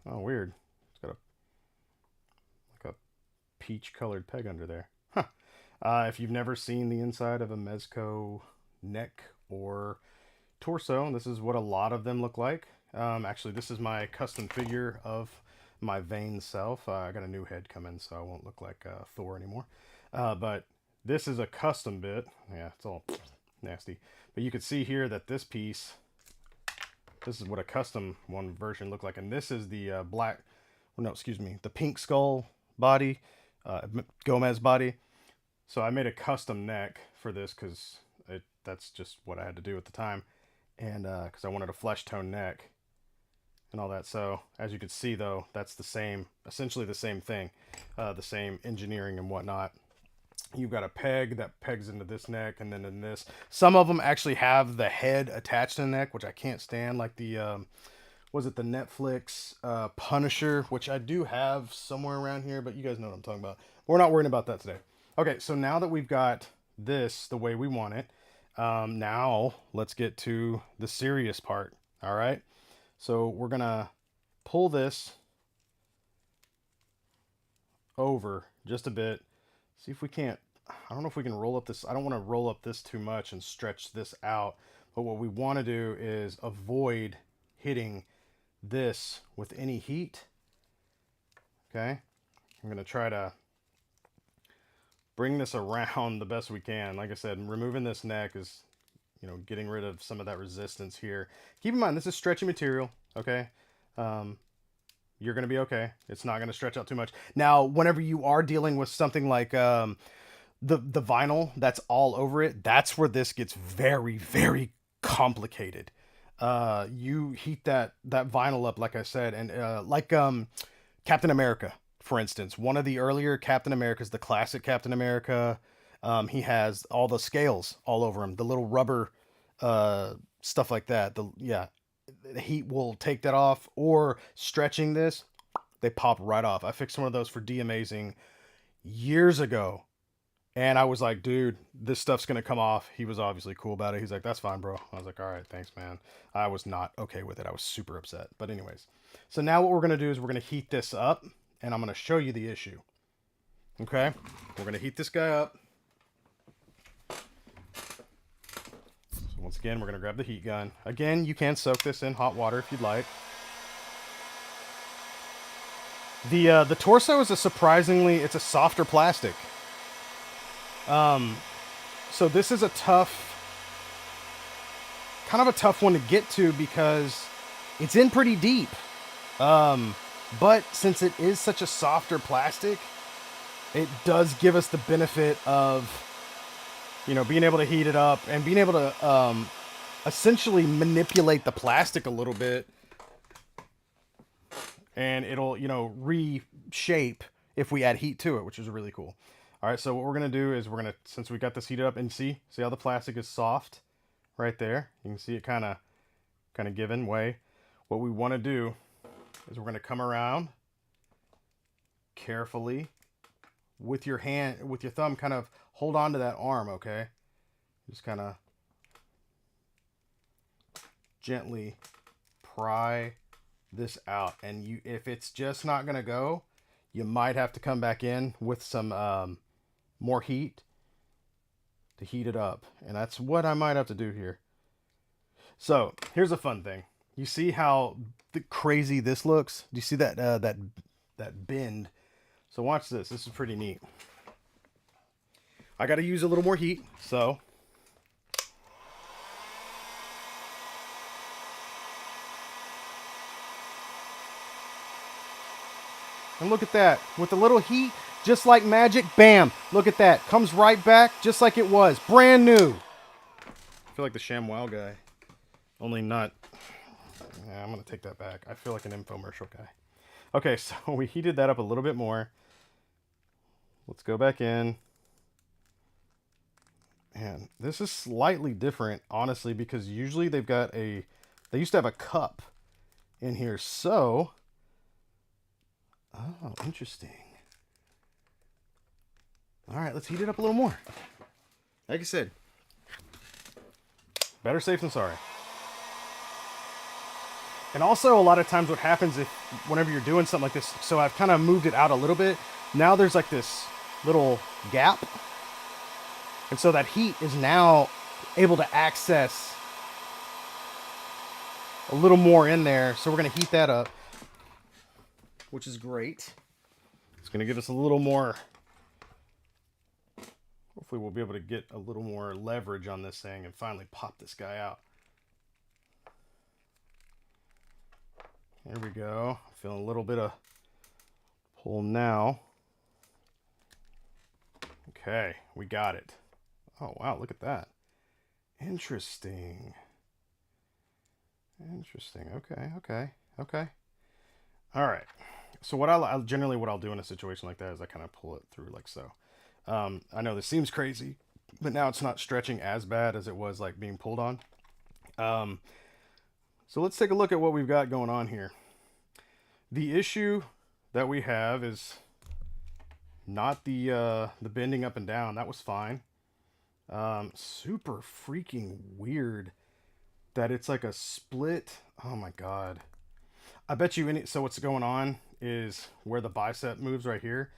Oh, weird. It's got like a peach-colored peg under there. Huh. If you've never seen the inside of a MEZCO neck or torso, this is what a lot of them look like. Actually, this is my custom figure of my vain self. I got a new head coming, so I won't look like Thor anymore. But this is a custom bit. Yeah, it's all nasty. But you can see here that this piece This is what a custom one version looked like. And this is the black, well, no, excuse me, the pink skull body, Gomez body. So I made a custom neck for this because that's just what I had to do at the time. And because I wanted a flesh tone neck and all that. So as you can see though, that's the same, essentially the same thing, the same engineering and whatnot. You've got a peg that pegs into this neck, and then in this, some of them actually have the head attached to the neck, which I can't stand, like the was it the Netflix Punisher, which I do have somewhere around here, but you guys know what I'm talking about. We're not worrying about that today. Okay, so now that we've got this the way we want it, now let's get to the serious part. All right, so we're gonna pull this over just a bit. See if we can't, I don't know if we can roll up this. I don't want to roll up this too much and stretch this out. But what we want to do is avoid hitting this with any heat. Okay. I'm going to try to bring this around the best we can. Like I said, removing this neck is, you know, getting rid of some of that resistance here. Keep in mind, this is stretchy material. Okay. You're going to be okay. It's not going to stretch out too much. Now, whenever you are dealing with something like the vinyl that's all over it, that's where this gets very, very complicated. You heat that vinyl up, like I said, and like Captain America, for instance. One of the earlier Captain Americas, the classic Captain America, he has all the scales all over him, the little rubber stuff like that. The heat will take that off, or stretching this, they pop right off. I fixed one of those for D Amazing years ago, and I was like, dude, this stuff's gonna come off. He was obviously cool about it. He's like, that's fine, bro. I was like, all right, thanks, man. I was not okay with it. I was super upset. But anyways, so now what we're gonna do is we're gonna heat this up, and I'm gonna show you the issue. Okay, we're gonna heat this guy up. Once again, we're going to grab the heat gun. Again, you can soak this in hot water if you'd like. The torso is it's a softer plastic. So this is kind of a tough one to get to because it's in pretty deep. But since it is such a softer plastic, it does give us the benefit of, you know, being able to heat it up and being able to essentially manipulate the plastic a little bit, and it'll, you know, reshape if we add heat to it, which is really cool. All right, so what we're gonna do is since we got this heated up, and see how the plastic is soft right there. You can see it kind of giving way. What we want to do is we're gonna come around carefully with your thumb, kind of hold on to that arm, okay? Just kind of gently pry this out. And if it's just not going to go, you might have to come back in with some more heat to heat it up. And that's what I might have to do here. So here's a fun thing. You see how crazy this looks? Do you see that that bend? So watch this. This is pretty neat. I got to use a little more heat, so and look at that. With a little heat, just like magic, bam, look at that. Comes right back just like it was. Brand new. I feel like the ShamWow guy. Only not. Yeah, I'm going to take that back. I feel like an infomercial guy. Okay, so we heated that up a little bit more. Let's go back in. And this is slightly different, honestly, because usually they used to have a cup in here. So, oh, interesting. All right, let's heat it up a little more. Like I said, better safe than sorry. And also, a lot of times what happens whenever you're doing something like this, so I've kind of moved it out a little bit. Now there's like this little gap. And so that heat is now able to access a little more in there. So we're going to heat that up, which is great. It's going to give us a little more. Hopefully we'll be able to get a little more leverage on this thing and finally pop this guy out. There we go. Feeling a little bit of pull now. Okay, we got it. Oh, wow, look at that. Interesting. Interesting. Okay. All right. So what I generally what I'll do in a situation like that is I kind of pull it through like so. I know this seems crazy, but now it's not stretching as bad as it was like being pulled on. Um, so let's take a look at what we've got going on here. The issue that we have is not the bending up and down. That was fine. Super freaking weird that it's like a split. Oh my god. I bet you any. So what's going on is where the bicep moves right here.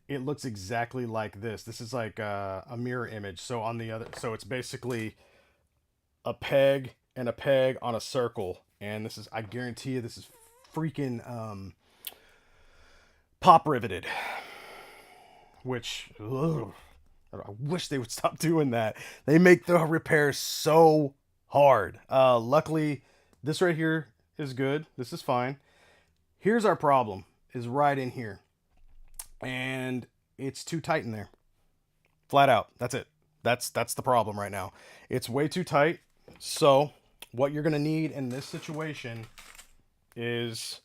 It looks exactly like this. This is like a mirror image. So on the other, so it's basically a peg and a peg on a circle, and this is, I guarantee you, this is freaking pop riveted. Which, ugh, I wish they would stop doing that. They make the repairs so hard. Luckily, this right here is good. This is fine. Here's our problem, is right in here. And it's too tight in there. Flat out. That's it. That's the problem right now. It's way too tight. So what you're going to need in this situation is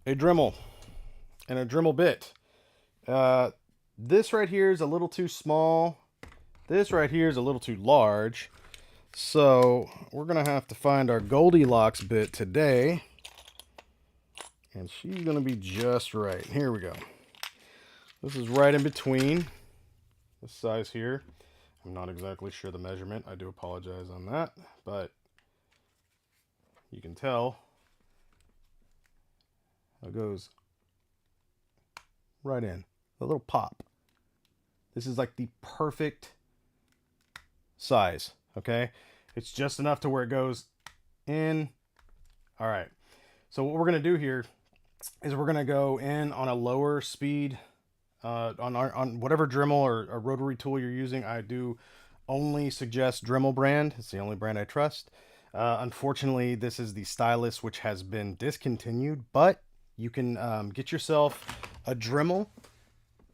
a Dremel and a Dremel bit. This right here is a little too small. This right here is a little too large. So we're going to have to find our Goldilocks bit today. And she's going to be just right. Here we go. This is right in between this size here. I'm not exactly sure the measurement. I do apologize on that. But you can tell it goes right in. A little pop. This is like the perfect size. Okay? It's just enough to where it goes in. All right. So what we're going to do here is we're going to go in on a lower speed on whatever Dremel or rotary tool you're using. I do only suggest Dremel brand. It's the only brand I trust. Unfortunately, this is the stylus, which has been discontinued, but you can get yourself a Dremel.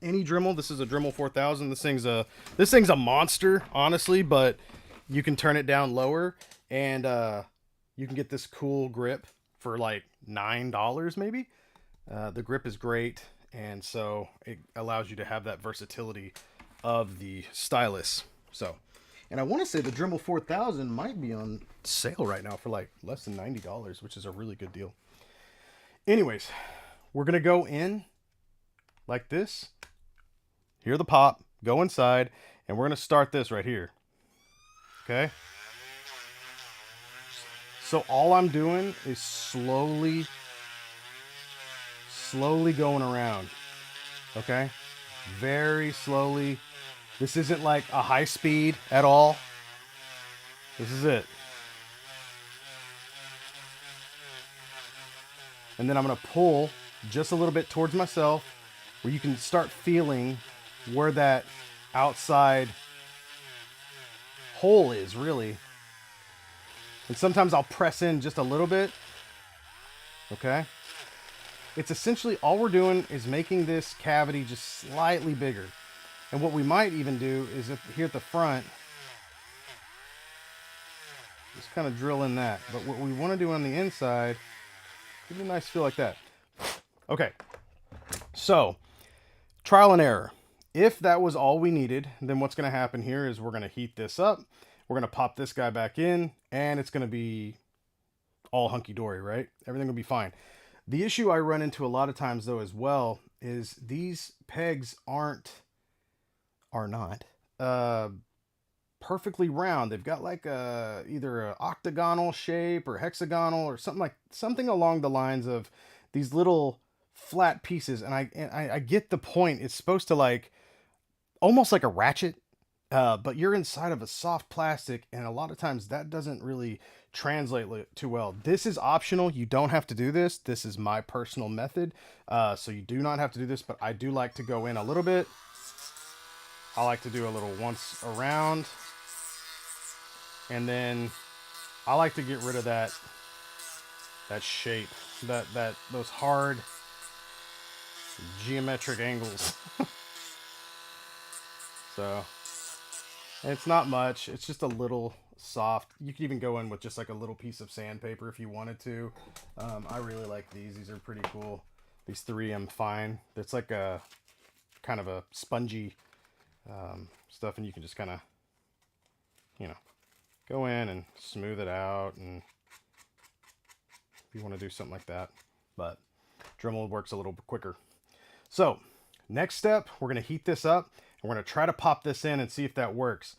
Any Dremel. This is a Dremel 4000. This thing's a monster, honestly, but you can turn it down lower, and you can get this cool grip for like $9 maybe. The grip is great, and so it allows you to have that versatility of the stylus. So, and I want to say the Dremel 4000 might be on sale right now for like less than $90, which is a really good deal. Anyways, we're going to go in like this. Hear the pop, go inside, and we're going to start this right here. Okay? So all I'm doing is slowly going around. Okay? Very slowly. This isn't like a high speed at all. This is it. And then I'm going to pull just a little bit towards myself, where you can start feeling where that outside hole is, really. And sometimes I'll press in just a little bit. Okay? It's essentially all we're doing is making this cavity just slightly bigger. And what we might even do is here at the front, just kind of drill in that. But what we want to do on the inside, give it a nice feel like that. Okay. So, trial and error. If that was all we needed, then what's going to happen here is we're going to heat this up. We're going to pop this guy back in, and it's going to be all hunky-dory, right? Everything will be fine. The issue I run into a lot of times, though, as well, is these pegs are not perfectly round. They've got like either an octagonal shape or hexagonal or something along the lines of these little flat pieces. And I get the point. It's supposed to like almost like a ratchet, but you're inside of a soft plastic, and a lot of times that doesn't really translate too well. This is optional. You don't have to do this. This is my personal method. So you do not have to do this, but I do like to go in a little bit. I like to do a little once around, and then I like to get rid of that that shape, those hard geometric angles. So it's not much. It's just a little soft. You could even go in with just like a little piece of sandpaper if you wanted to. I really like these. These are pretty cool. These 3M fine. It's like a kind of a spongy stuff, and you can just kind of, you know, go in and smooth it out, and if you want to do something like that. But Dremel works a little bit quicker. So next step, we're going to heat this up, and we're going to try to pop this in and see if that works.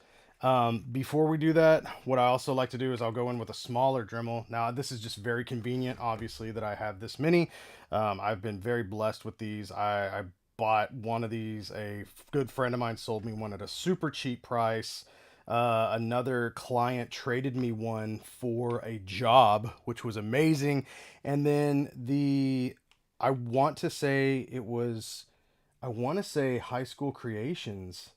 Before we do that, what I also like to do is I'll go in with a smaller Dremel. Now, this is just very convenient, obviously, that I have this mini. I've been very blessed with these. I bought one of these. A good friend of mine sold me one at a super cheap price. Another client traded me one for a job, which was amazing. And then I want to say High School Creations.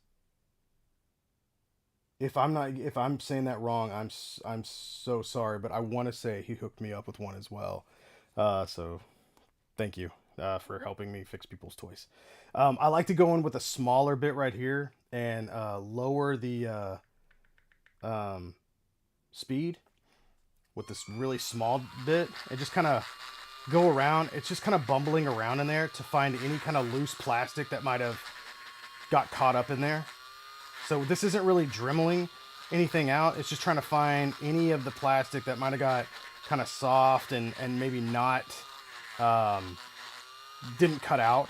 If I'm saying that wrong, I'm so sorry, but I want to say he hooked me up with one as well. So thank you for helping me fix people's toys. I like to go in with a smaller bit right here and lower the speed with this really small bit, and just kind of go around. It's just kind of bumbling around in there to find any kind of loose plastic that might have got caught up in there. So this isn't really dremeling anything out. It's just trying to find any of the plastic that might have got kind of soft and maybe not, didn't cut out.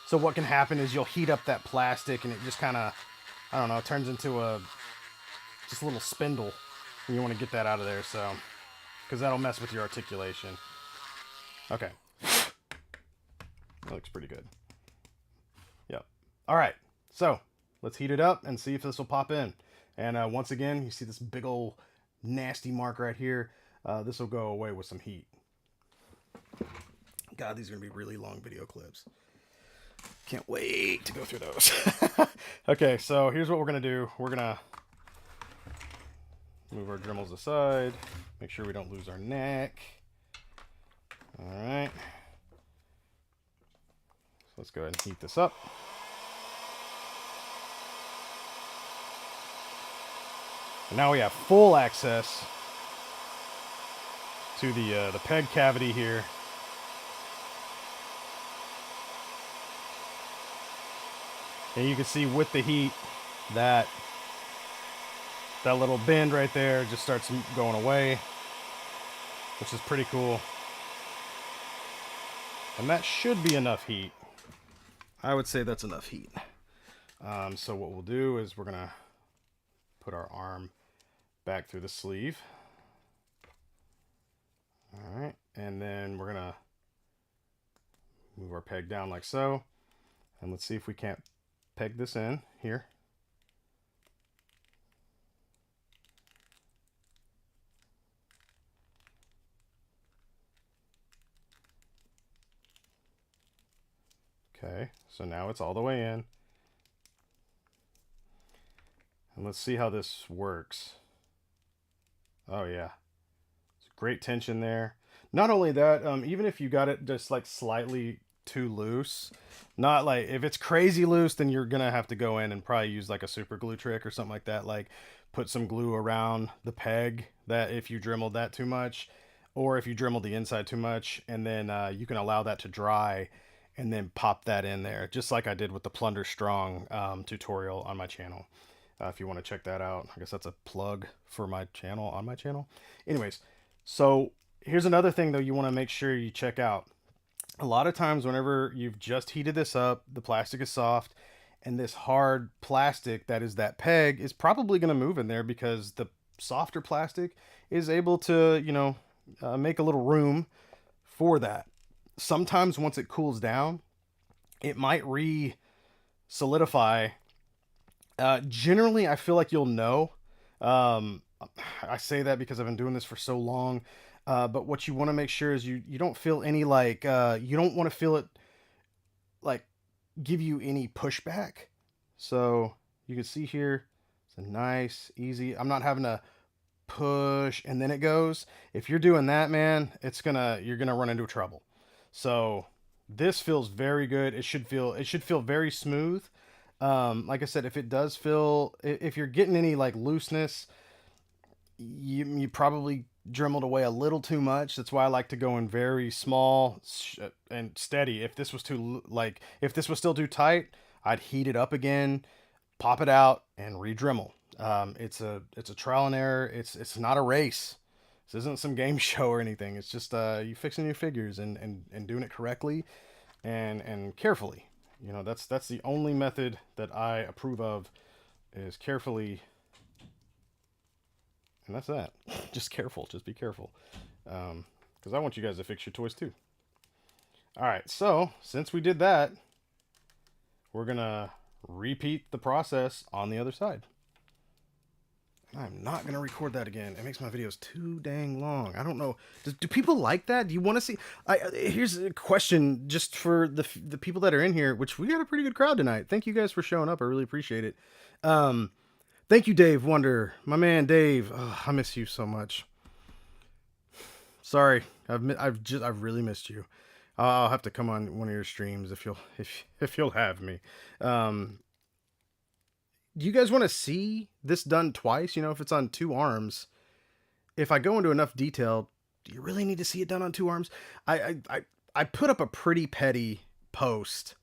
So what can happen is you'll heat up that plastic and it just kind of, I don't know, it turns into just a little spindle. And you want to get that out of there, so, because that'll mess with your articulation. Okay. That looks pretty good. Yep. All right. So let's heat it up and see if this will pop in. And once again, you see this big old nasty mark right here. This will go away with some heat. God, these are going to be really long video clips. Can't wait to go through those. Okay, so here's what we're going to do. We're going to move our Dremels aside. Make sure we don't lose our neck. All right. So let's go ahead and heat this up. And now we have full access to the peg cavity here. And you can see with the heat that little bend right there just starts going away, which is pretty cool. And that should be enough heat. I would say that's enough heat. So what we'll do is we're gonna put our arm back through the sleeve. All right, and then we're gonna move our peg down like so. And let's see if we can't peg this in here. Okay, so now it's all the way in. And let's see how this works. Oh yeah, it's great tension there. Not only that, even if you got it just like slightly too loose, not like if it's crazy loose, then you're gonna have to go in and probably use like a super glue trick or something like that. Like put some glue around the peg that if you dremeled that too much, or if you dremeled the inside too much, and then you can allow that to dry and then pop that in there, just like I did with the Plunder Strong tutorial on my channel. If you want to check that out, I guess that's a plug for my channel on my channel. Anyways, so here's another thing though you want to make sure you check out. A lot of times whenever you've just heated this up, the plastic is soft, and this hard plastic that is that peg is probably going to move in there because the softer plastic is able to, you know, make a little room for that. Sometimes once it cools down, it might re-solidify. Generally, I feel like you'll know. I say that because I've been doing this for so long. But what you want to make sure is you don't feel any like, you don't want to feel it like give you any pushback. So you can see here, it's a nice, easy, I'm not having to push, and then it goes. If you're doing that, man, you're gonna run into trouble. So this feels very good. It should feel very smooth. Like I said, if it does feel, if you're getting any like looseness, you probably dremeled away a little too much. That's why I like to go in very small and steady. If this was if this was still too tight, I'd heat it up again, pop it out, and re-dremel. It's a trial and error. It's not a race. This isn't some game show or anything. It's just you fixing your figures and doing it correctly and carefully. That's the only method that I approve of, is carefully. And that's that. Just careful. Just be careful. Because I want you guys to fix your toys too. Alright, so since we did that, we're going to repeat the process on the other side. I'm not going to record that again. It makes my videos too dang long. I don't know. Do people like that? Do you want to see? Here's a question just for the people that are in here, which we got a pretty good crowd tonight. Thank you guys for showing up. I really appreciate it. Thank you, Dave Wonder. My man, Dave. Oh, I miss you so much. Sorry. I've really missed you. I'll have to come on one of your streams if you'll have me. Do you guys want to see this done twice? If it's on 2 arms, if I go into enough detail, do you really need to see it done on 2 arms? I put up a pretty petty post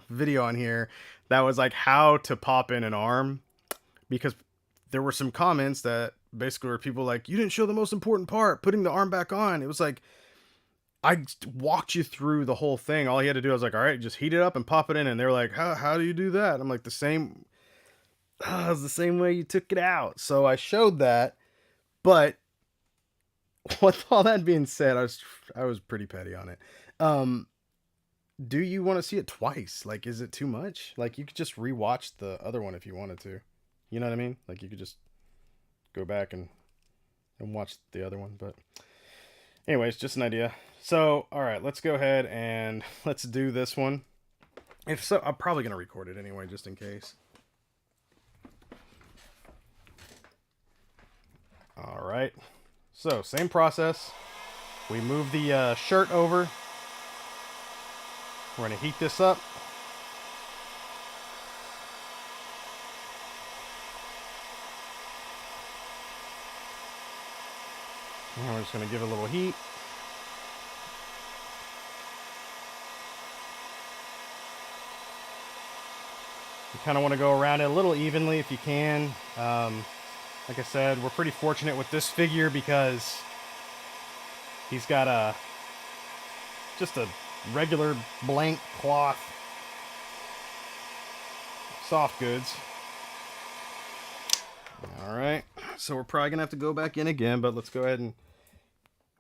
video on here that was like how to pop in an arm, because there were some comments that basically were people like, you didn't show the most important part, putting the arm back on. It was like, I walked you through the whole thing. All you had to do, I was like, all right, just heat it up and pop it in. And they're like, how do you do that? I'm like, it's the same way you took it out. So I showed that. But with all that being said, I was pretty petty on it. Do you want to see it twice? Like, is it too much? Like, you could just rewatch the other one if you wanted to. You know what I mean? Like, you could just go back and watch the other one. But anyways, just an idea. So, all right, let's go ahead and let's do this one. If so, I'm probably going to record it anyway, just in case. All right. So, same process. We move the shirt over. We're going to heat this up. And we're just going to give it a little heat. You kind of want to go around it a little evenly if you can. Like I said, we're pretty fortunate with this figure because he's got just a regular blank cloth soft goods. All right, so we're probably gonna have to go back in again, but let's go ahead and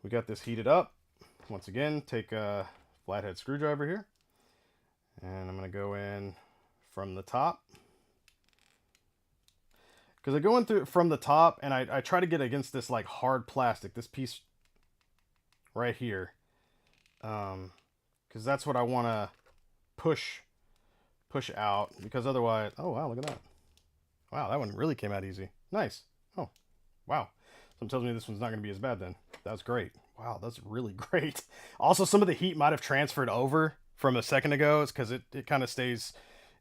we got this heated up. Once again, take a flathead screwdriver here, and I'm gonna go in from the top, because I go in through from the top and I try to get against this like hard plastic, this piece right here, because that's what I want to push out, because otherwise, oh wow, look at that. Wow, that one really came out easy. Nice. Oh, wow. Something tells me this one's not going to be as bad then. That's great. Wow, that's really great. Also, some of the heat might have transferred over from a second ago. It's because it kind of stays,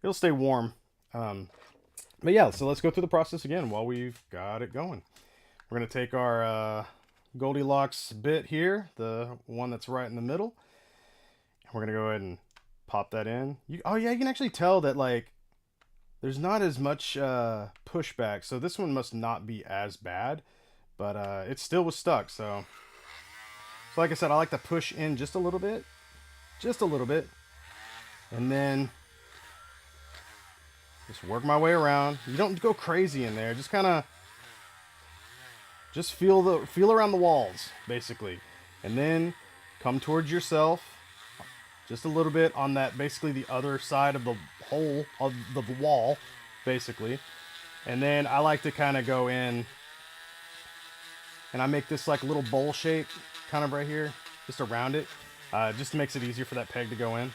it'll stay warm. But yeah, so let's go through the process again while we've got it going. We're going to take our Goldilocks bit here, the one that's right in the middle. And we're going to go ahead and pop that in. Oh yeah, you can actually tell that like there's not as much pushback, so this one must not be as bad, but it still was stuck. So like I said, I like to push in just a little bit, and then just work my way around. You don't go crazy in there. Just kind of feel around the walls basically, and then come towards yourself just a little bit on that, basically the other side of the hole of the wall, basically. And then I like to kind of go in and I make this like little bowl shape kind of right here, just around it. Just makes it easier for that peg to go in.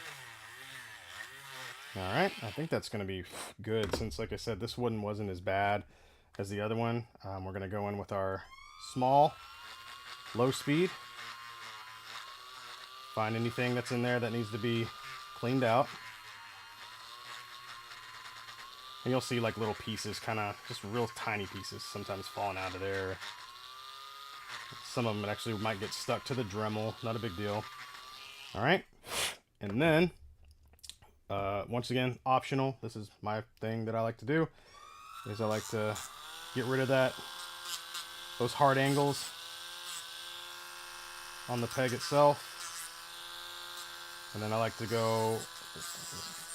All right, I think that's going to be good since, like I said, this one wasn't as bad. as the other one. We're going to go in with our small, low speed. Find anything that's in there that needs to be cleaned out. And you'll see like little pieces, kind of just real tiny pieces sometimes falling out of there. Some of them actually might get stuck to the Dremel. Not a big deal. All right. And then, once again, optional. This is my thing that I like to do. Is I like to get rid of those hard angles on the peg itself. And then I like to go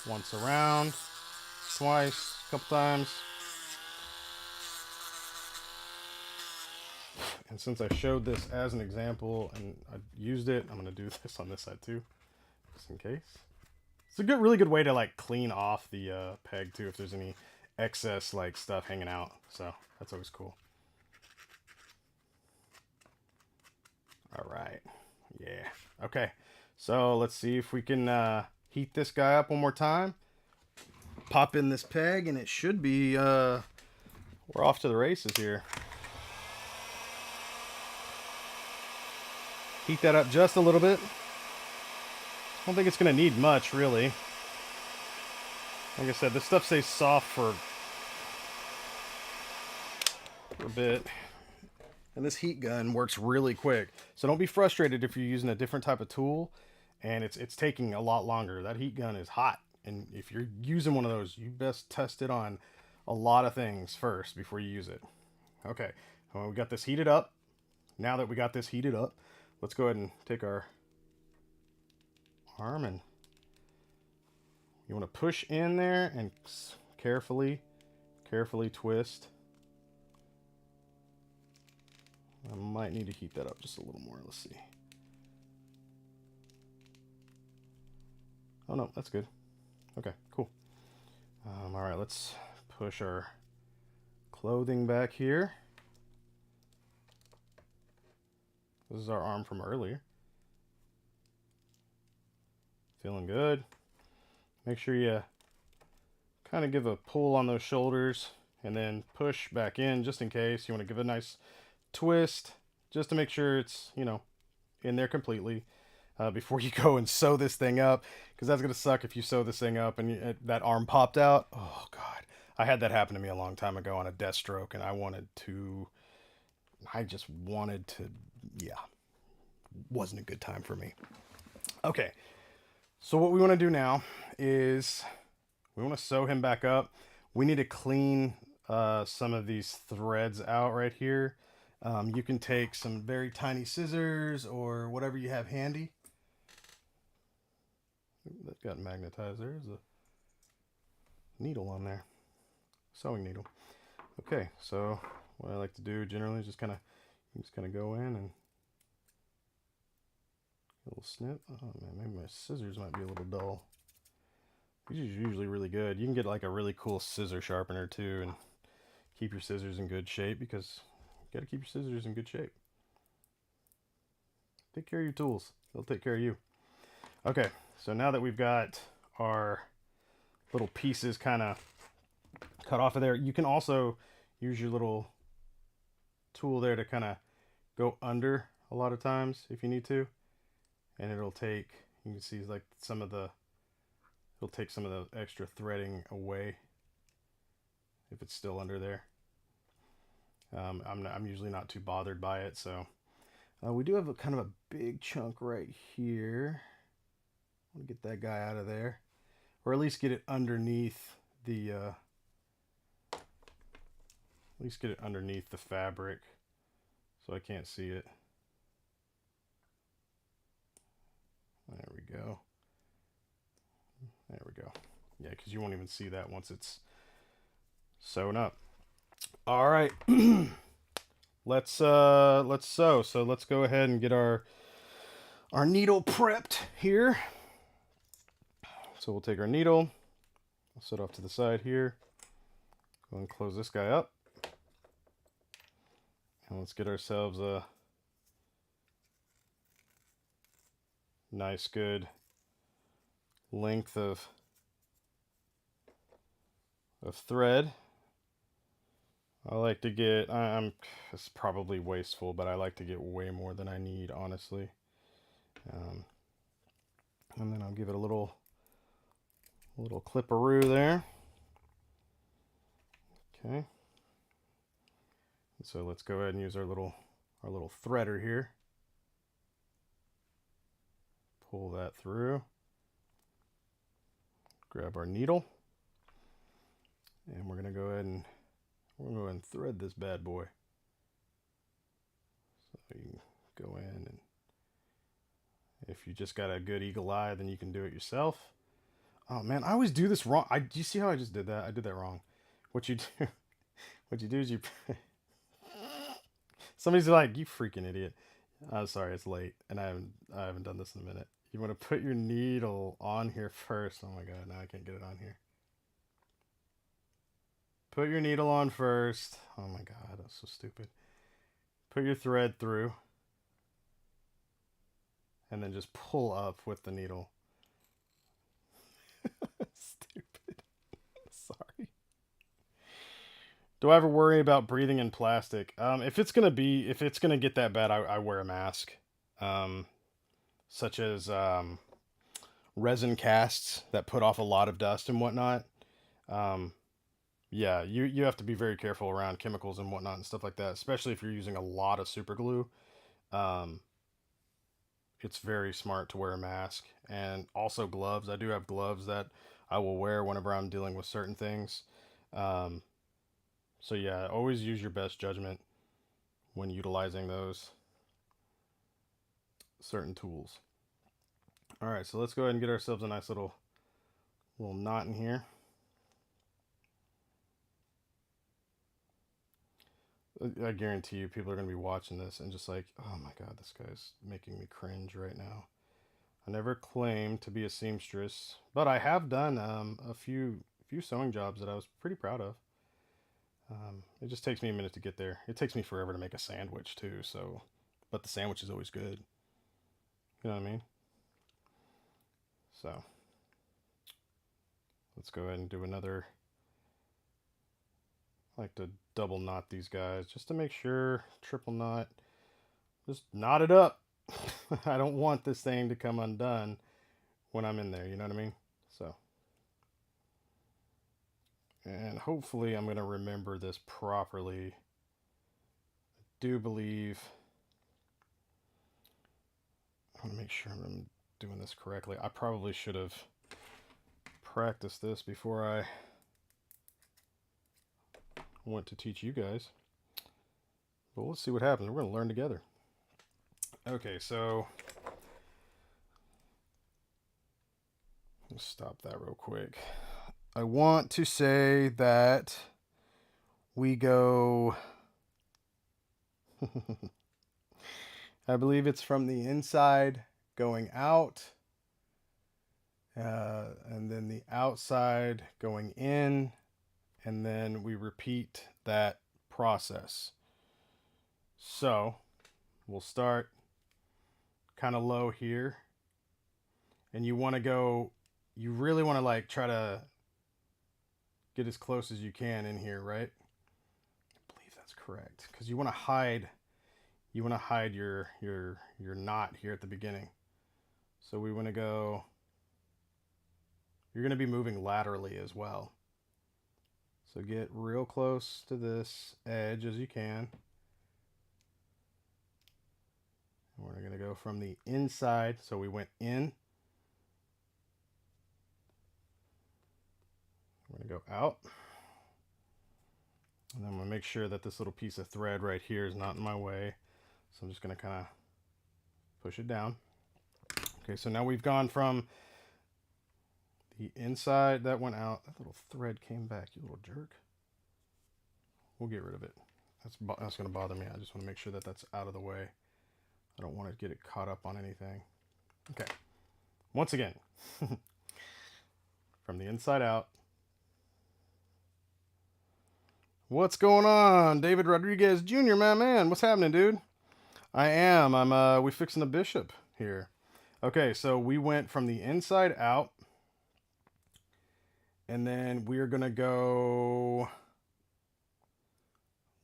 once around, twice, a couple times. And since I showed this as an example and I used it, I'm going to do this on this side too, just in case. It's a really good way to like clean off the peg too if there's any excess like stuff hanging out. So that's always cool. All right. Yeah. Okay. So let's see if we can heat this guy up one more time. Pop in this peg and it should be, we're off to the races here. Heat that up just a little bit. I don't think it's going to need much, really. Like I said, this stuff stays soft for a bit. And this heat gun works really quick. So don't be frustrated if you're using a different type of tool and it's taking a lot longer. That heat gun is hot. And if you're using one of those, you best test it on a lot of things first before you use it. Okay, well, we got this heated up. Now that we got this heated up, let's go ahead and take our arm and you want to push in there and carefully twist. I might need to heat that up just a little more. Let's see. Oh no, that's good. Okay, cool. All right, let's push our clothing back here. This is our arm from earlier. Feeling good. Make sure you kind of give a pull on those shoulders and then push back in just in case. You want to give a nice twist just to make sure it's, you know, in there completely before you go and sew this thing up, because that's going to suck if you sew this thing up and that arm popped out. Oh, God. I had that happen to me a long time ago on a death stroke, and I just wanted to, yeah, wasn't a good time for me. Okay, so what we want to do now is we want to sew him back up. We need to clean some of these threads out right here. You can take some very tiny scissors or whatever you have handy. That got magnetized. There's a needle on there. Sewing needle. Okay, so what I like to do generally is just kind of go in and a little snip. Oh man, maybe my scissors might be a little dull. These are usually really good. You can get like a really cool scissor sharpener too and keep your scissors in good shape, because you got to keep your scissors in good shape. Take care of your tools. They'll take care of you. Okay, so now that we've got our little pieces kind of cut off of there, you can also use your little tool there to kind of go under a lot of times if you need to, and it'll take, you can see like it'll take some of the extra threading away if it's still under there. I'm usually not too bothered by it. So we do have a kind of a big chunk right here. I want to get that guy out of there, or at least get it underneath the fabric so I can't see it. There we go. There we go. Yeah, because you won't even see that once it's sewn up. All right. Let's sew. So let's go ahead and get our needle prepped here. So we'll take our needle, I'll set it off to the side here. Go and close this guy up. And let's get ourselves a nice good length of thread. I like to get, it's probably wasteful, but I like to get way more than I need, honestly. Um, and then I'll give it a little clipperoo there. Okay. So let's go ahead and use our little threader here. Pull that through. Grab our needle. And we're going to go ahead and thread this bad boy. So you can go in, and if you just got a good eagle eye, then you can do it yourself. Oh man, I always do this wrong. Do you see how I just did that? I did that wrong. What you do what you do is you somebody's like, "You freaking idiot." I'm sorry, it's late and I haven't done this in a minute. You want to put your needle on here first. Oh my god, now I can't get it on here. Put your needle on first. Oh my god, that's so stupid. Put your thread through. And then just pull up with the needle. Stupid. Sorry. Do I ever worry about breathing in plastic? If it's gonna get that bad, I wear a mask. Um, Such as resin casts that put off a lot of dust and whatnot. Um, yeah, you have to be very careful around chemicals and whatnot and stuff like that, especially if you're using a lot of super glue. Um, it's very smart to wear a mask and also gloves. I do have gloves that I will wear whenever I'm dealing with certain things. Um, so yeah, always use your best judgment when utilizing those certain tools. All right, so let's go ahead and get ourselves a nice little knot in here. I guarantee you people are going to be watching this and just like, oh my god, this guy's making me cringe right now. I never claimed to be a seamstress, but I have done a few sewing jobs that I was pretty proud of. It just takes me a minute to get there. It takes me forever to make a sandwich too. So, but the sandwich is always good. You know what I mean? So let's go ahead and do another. I like to double knot these guys just to make sure. Triple knot. Just knot it up. I don't want this thing to come undone when I'm in there. You know what I mean? So. And hopefully I'm going to remember this properly. I do believe. I want to make sure I'm doing this correctly. I probably should have practiced this before I went to teach you guys. But let's see what happens. We're going to learn together. Okay, so let's stop that real quick. I want to say that we go. I believe it's from the inside going out, and then the outside going in, and then we repeat that process. So we'll start kind of low here, and you want to go, you really want to like try to get as close as you can in here, right? I believe that's correct, because you want to hide your knot here at the beginning. So we want to go, you're going to be moving laterally as well. So get real close to this edge as you can. And we're going to go from the inside. So we went in. We're going to go out. And then I'm going to make sure that this little piece of thread right here is not in my way. So I'm just going to kind of push it down. Okay, so now we've gone from the inside, that went out. That little thread came back, you little jerk. We'll get rid of it. That's going to bother me. I just want to make sure that that's out of the way. I don't want to get it caught up on anything. Okay. Once again, from the inside out. What's going on? David Rodriguez Jr., my man. What's happening, dude? I am. We fixing a bishop here. Okay, so we went from the inside out. And then we're going to go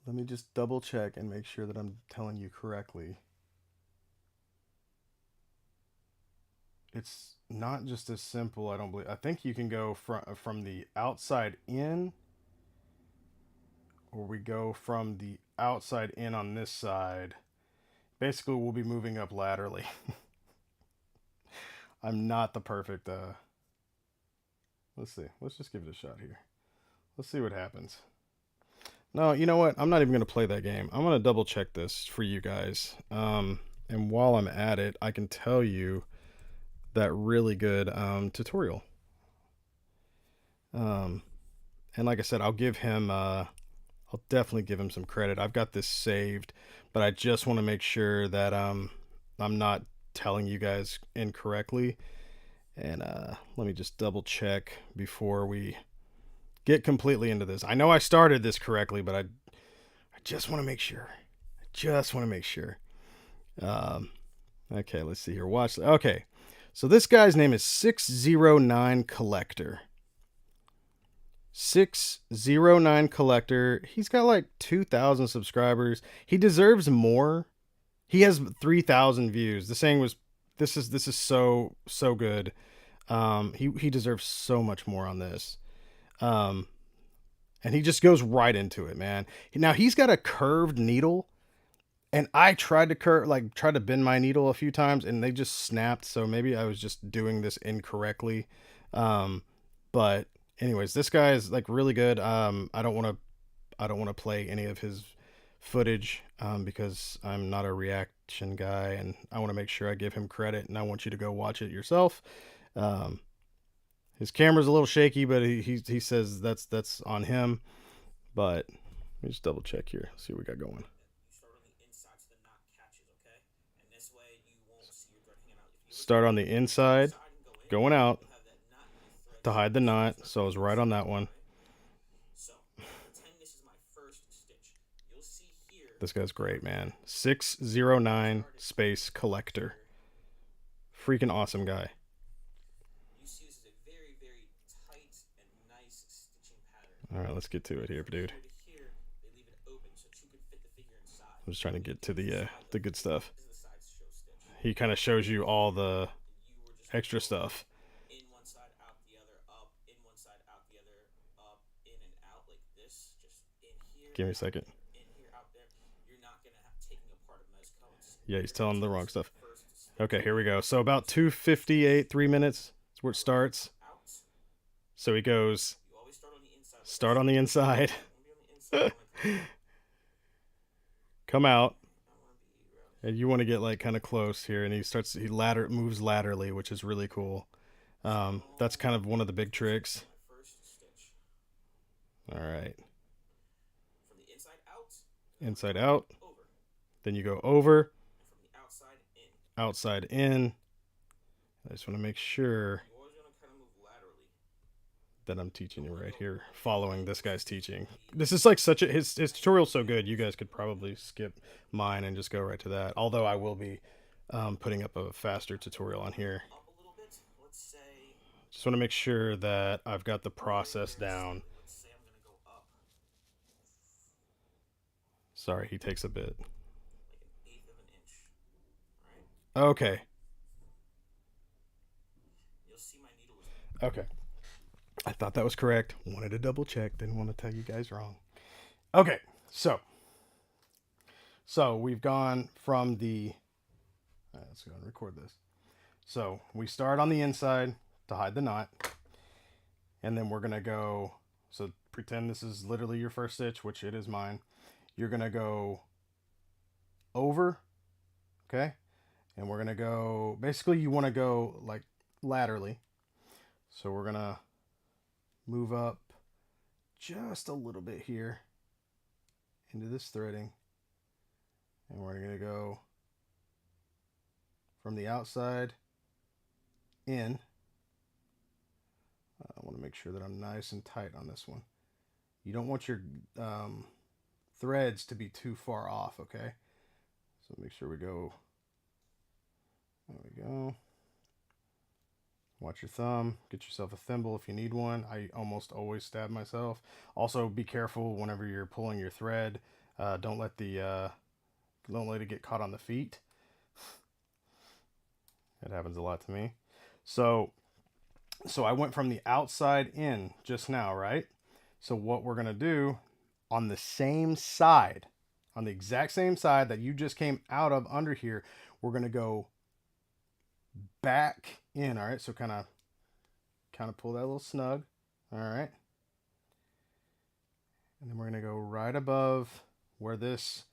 Let me just double check and make sure that I'm telling you correctly. It's not just as simple, I don't believe. I think you can go from the outside in, or we go from the outside in on this side. Basically, we'll be moving up laterally. I'm not the perfect. Let's see. Let's just give it a shot here. Let's see what happens. No, you know what? I'm not even going to play that game. I'm going to double check this for you guys. And while I'm at it, I can tell you that really good tutorial. And like I said, I'll give him. I'll definitely give him some credit. I've got this saved, but I just want to make sure that I'm not telling you guys incorrectly. And let me just double check before we get completely into this. I know I started this correctly, but I just want to make sure. I just want to make sure. Okay, let's see here. Watch. Okay, so this guy's name is 609 Collector. 609 Collector. He's got like 2,000 subscribers. He deserves more. He has 3,000 views. The saying was, "This is so good." He deserves so much more on this. And he just goes right into it, man. Now he's got a curved needle, and I tried to bend my needle a few times, and they just snapped. So maybe I was just doing this incorrectly. But anyways, this guy is like really good. I don't want to play any of his footage because I'm not a reaction guy, and I want to make sure I give him credit, and I want you to go watch it yourself. His camera's a little shaky, but he says that's on him. But let me just double check here. See what we got going. Start on the inside, going out to hide the knot. So I was right on that one. This guy's great, man. 609 Space Collector. Freaking awesome guy. All right, let's get to it here, dude. I'm just trying to get to the good stuff. He kind of shows you all the extra stuff. Give me a second. Yeah, he's telling the wrong stuff. Okay, here we go. So about 2:58, 3 minutes. That's where it starts. So he goes, start on the inside. Come out. And you want to get like kind of close here, and moves laterally, which is really cool. That's kind of one of the big tricks. All right. Inside out. Then you go over. Outside in. I just want to make sure that I'm teaching you right here, following this guy's teaching. This is like his tutorial's so good, you guys could probably skip mine and just go right to that. Although I will be putting up a faster tutorial on here. Just want to make sure that I've got the process down. Sorry, he takes a bit. Okay. Okay. I thought that was correct. Wanted to double check. Didn't want to tell you guys wrong. Okay, so we've gone from the. Let's go and record this. So we start on the inside to hide the knot, and then we're gonna go. So pretend this is literally your first stitch, which it is mine. You're gonna go over, okay, and we're gonna go. Basically, you want to go like laterally. So we're gonna move up just a little bit here into this threading, and we're going to go from the outside in. I want to make sure that I'm nice and tight on this one. You don't want your threads to be too far off, okay? So make sure we go. There we go. Watch your thumb. Get yourself a thimble if you need one. I almost always stab myself. Also, be careful whenever you're pulling your thread. Don't let it get caught on the feet. It happens a lot to me. So I went from the outside in just now, right? So what we're gonna do on the same side, on the exact same side that you just came out of under here, we're gonna go back in. All right. So kind of pull that a little snug. All right. And then we're gonna go right above where this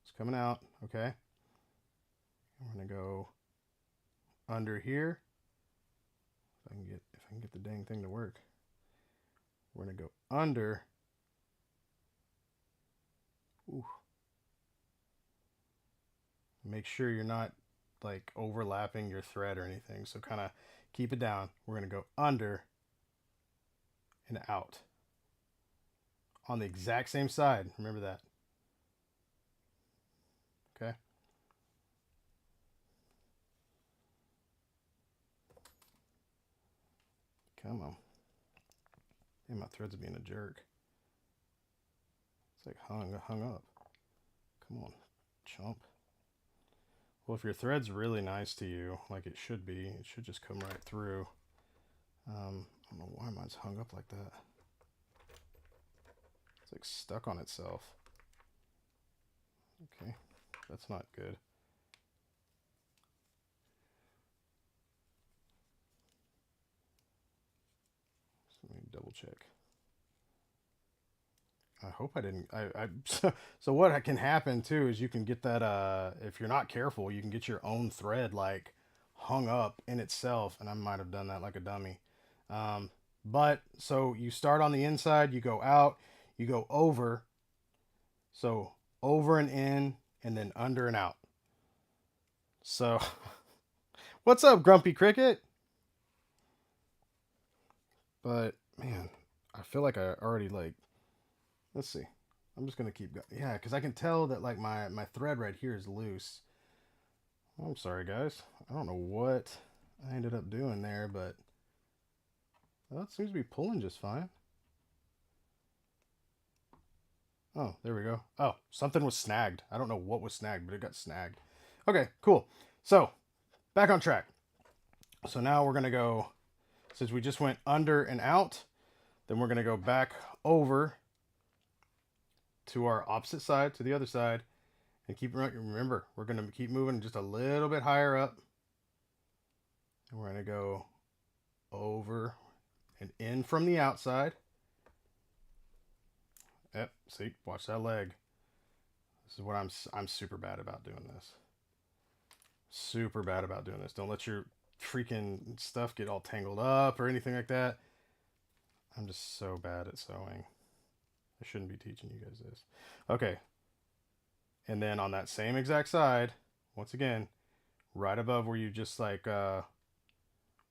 is coming out. Okay. We're gonna go under here. If I can get the dang thing to work. We're gonna go under. Ooh. Make sure you're not like overlapping your thread or anything. So kind of keep it down. We're gonna go under and out on the exact same side. Remember that. Okay. Come on. Hey, my thread's being a jerk. It's like hung up. Come on, chump. Well, if your thread's really nice to you, like it should be, it should just come right through. I don't know why mine's hung up like that. It's like stuck on itself. Okay, that's not good. So let me double check. I hope I didn't. So what can happen too is you can get that. If you're not careful, you can get your own thread like hung up in itself, and I might have done that like a dummy. But so you start on the inside, you go out, you go over. So over and in, and then under and out. So, what's up, Grumpy Cricket? But man, I feel like I already like. Let's see. I'm just gonna keep going. Yeah, because I can tell that like my thread right here is loose. I'm sorry, guys. I don't know what I ended up doing there, but well, it seems to be pulling just fine. Oh, there we go. Oh, something was snagged. I don't know what was snagged, but it got snagged. Okay, cool. So, back on track. So now we're going to go, since we just went under and out, then we're going to go back over to our opposite side, to the other side, and remember, we're going to keep moving just a little bit higher up. And we're going to go over and in from the outside. Yep, see, watch that leg. This is what I'm super bad about doing this. Super bad about doing this. Don't let your freaking stuff get all tangled up or anything like that. I'm just so bad at sewing. I shouldn't be teaching you guys this. Okay. And then on that same exact side, once again, right above where you just like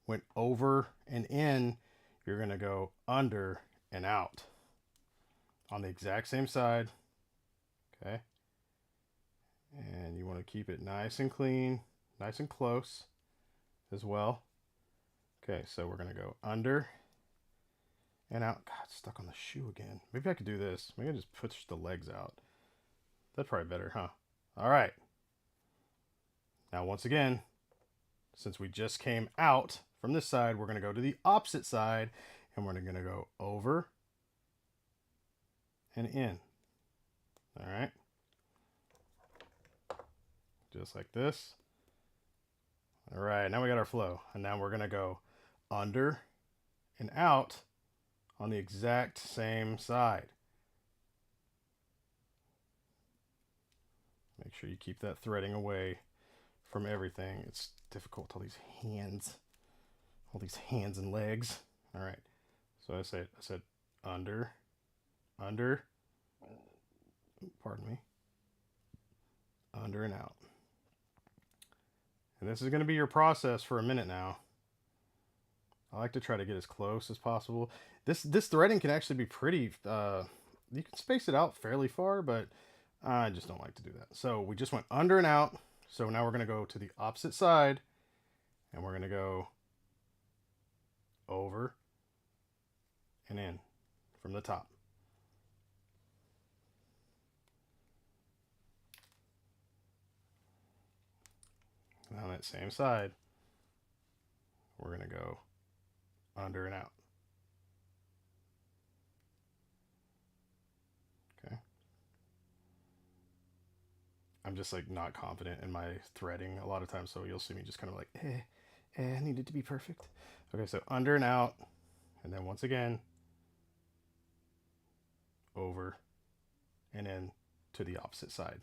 went over and in, you're going to go under and out on the exact same side. Okay. And you want to keep it nice and clean, nice and close as well. Okay, so we're going to go under and out. God, it's stuck on the shoe again. Maybe I could do this. Maybe I just push the legs out. That's probably better, huh? All right. Now, once again, since we just came out from this side, we're going to go to the opposite side, and we're going to go over and in. All right. Just like this. All right, now we got our flow. And now we're going to go under and out on the exact same side. Make sure you keep that threading away from everything. It's difficult, all these hands and legs. All right. So I said under, pardon me, under and out. And this is going to be your process for a minute now. I like to try to get as close as possible. This threading can actually be pretty, you can space it out fairly far, but I just don't like to do that. So we just went under and out. So now we're going to go to the opposite side, and we're going to go over and in from the top. went same side. We're going to go under and out. Okay. I'm just like not confident in my threading a lot of times, so you'll see me just kind of like, I need it to be perfect. Okay, so under and out, and then once again, over, and then to the opposite side.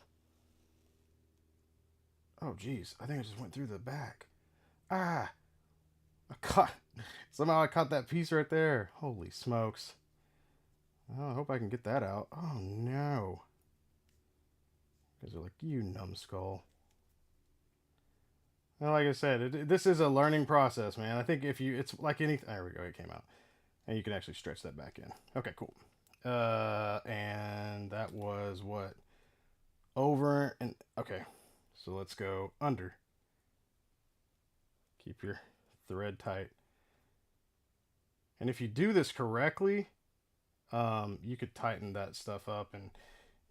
Oh, geez, I think I just went through the back. Ah, somehow I caught that piece right there. Holy smokes. Oh, I hope I can get that out. Oh, no. Because they're like, you numbskull. Well, like I said, this is a learning process, man. I think if you, it's like anything. There we go, it came out. And you can actually stretch that back in. Okay, cool. And that was what? Over and, okay. So let's go under. Keep your thread tight. And if you do this correctly, you could tighten that stuff up and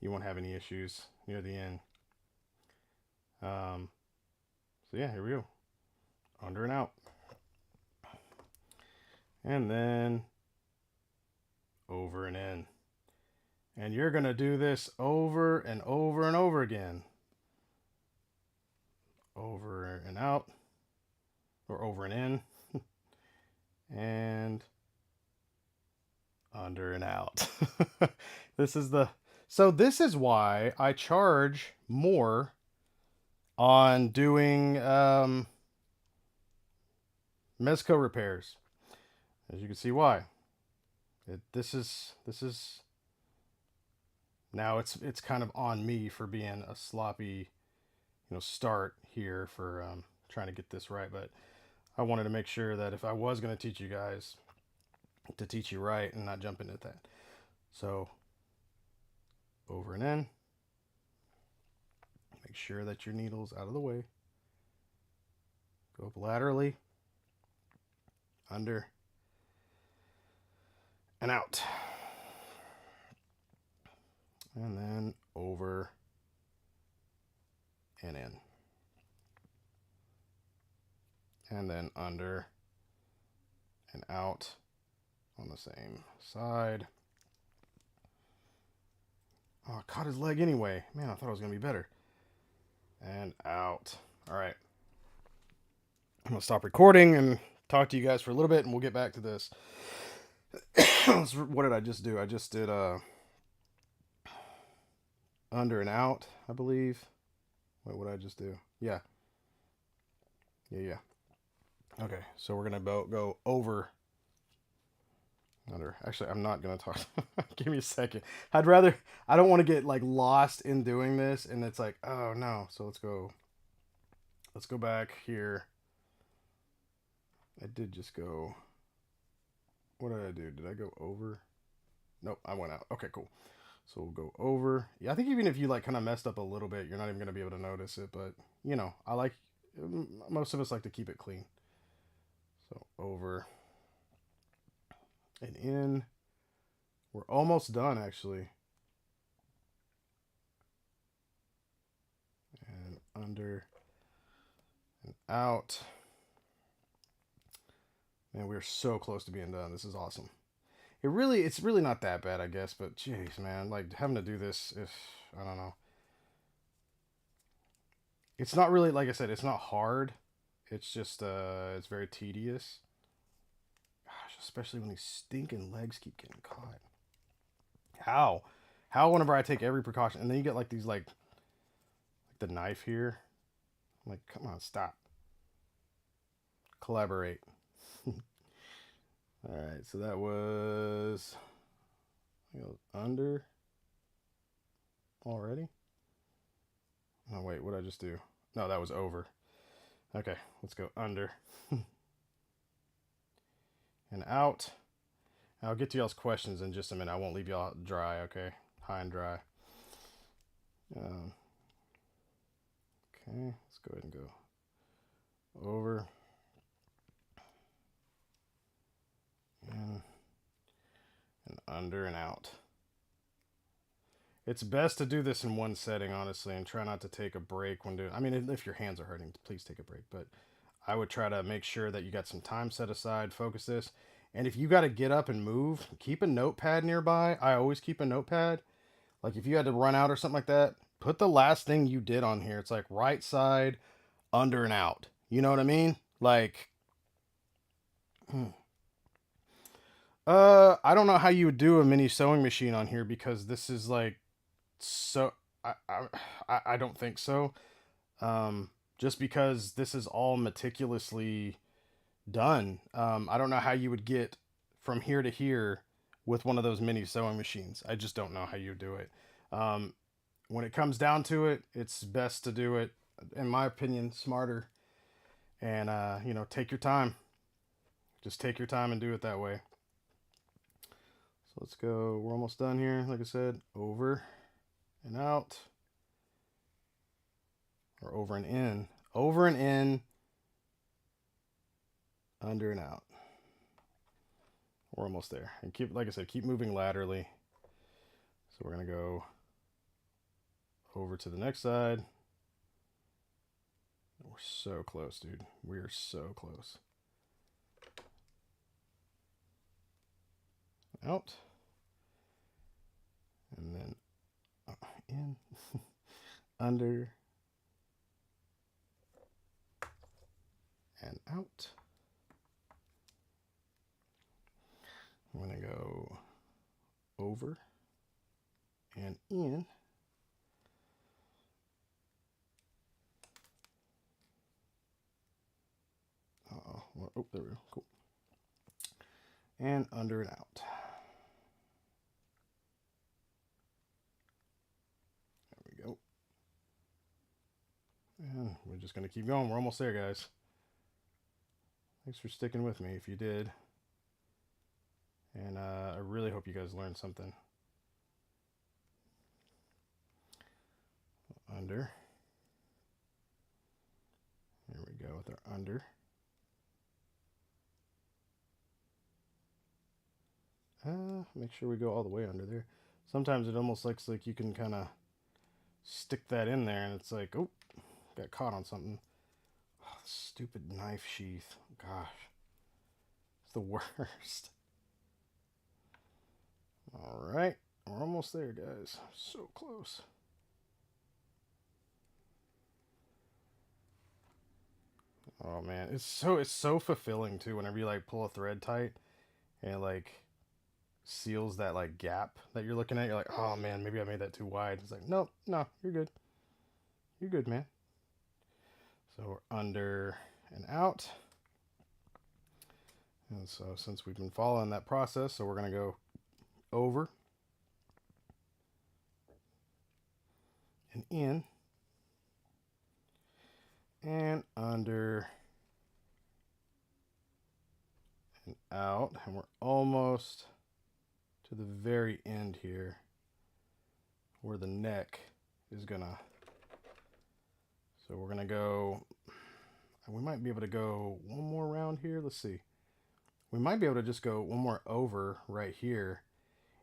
you won't have any issues near the end. So yeah, here we go. Under and out. And then over and in. And you're going to do this over and over and over again. Over and out. Or over and in. And under and out. This is why I charge more on doing MEZCO repairs. As you can see why. This is now it's kind of on me for being a sloppy, start here for trying to get this right. But I wanted to make sure that if I was going to teach you guys, to teach you right and not jump into that. So over and in. Make sure that your needle's out of the way. Go up laterally. Under and out. And then over and in. And then under and out on the same side. Oh, I caught his leg anyway. Man, I thought it was going to be better. And out. All right. I'm going to stop recording and talk to you guys for a little bit, and we'll get back to this. What did I just do? I just did under and out, I believe. Wait, what did I just do? Yeah. Okay, so we're going to go over. Under. Actually, I'm not going to talk. Give me a second. I don't want to get like lost in doing this, and it's like, oh no. So let's go back here. I did just go. What did I do? Did I go over? Nope, I went out. Okay, cool. So we'll go over. Yeah, I think even if you like kind of messed up a little bit, you're not even going to be able to notice it. But, most of us like to keep it clean. So over and in. We're almost done, actually. And under and out. Man, we're so close to being done. This is awesome. It's really not that bad, I guess, but jeez, man, like having to do this, I don't know. It's not really, like I said, it's not hard. It's just, it's very tedious. Gosh, especially when these stinking legs keep getting caught. How whenever I take every precaution, and then you get like these, like the knife here. I'm like, come on, stop. Collaborate. All right, so that was under already. Oh wait, what did I just do? No, that was over. Okay, let's go under and out. I'll get to y'all's questions in just a minute. I won't leave y'all dry, okay? High and dry. Okay, let's go ahead and go over and under and out. It's best to do this in one setting, honestly, and try not to take a break when doing. I mean, if your hands are hurting, please take a break. But I would try to make sure that you got some time set aside, focus this. And if you got to get up and move, keep a notepad nearby. I always keep a notepad. Like if you had to run out or something like that, put the last thing you did on here. It's like right side, under and out. You know what I mean? Like, I don't know how you would do a mini sewing machine on here because this is like so. I don't think so. Just because this is all meticulously done. I don't know how you would get from here to here with one of those mini sewing machines. I just don't know how you do it. Um, when it comes down to it, it's best to do it, in my opinion, smarter and take your time. Just take your time and do it that way. So let's go. We're almost done here. Like I said, over and out, or over and in, over and in, under and out. We're almost there. And keep, like I said, keep moving laterally. So we're gonna go over to the next side. We're so close, dude. We are so close. Out. And then in, under, and out. I'm going to go over and in. Oh, there we go. Cool. And under and out. There we go. And we're just going to keep going. We're almost there, guys. Thanks for sticking with me if you did. And I really hope you guys learned something. Under. There we go with our under. Make sure we go all the way under there. Sometimes it almost looks like you can kind of stick that in there and it's like, oh, got caught on something. Oh, stupid knife sheath. Gosh. It's the worst. All right. We're almost there, guys. So close. Oh man, it's so fulfilling too whenever you like pull a thread tight and it like seals that like gap that you're looking at. You're like, oh man, maybe I made that too wide. It's like, nope, no, you're good. You're good, man. So we're under and out. And so since we've been following that process, so we're gonna go over and in and under and out, and we're almost to the very end here where the neck is gonna, so we're gonna go, we might be able to go one more round here. Let's see, we might be able to just go one more over right here,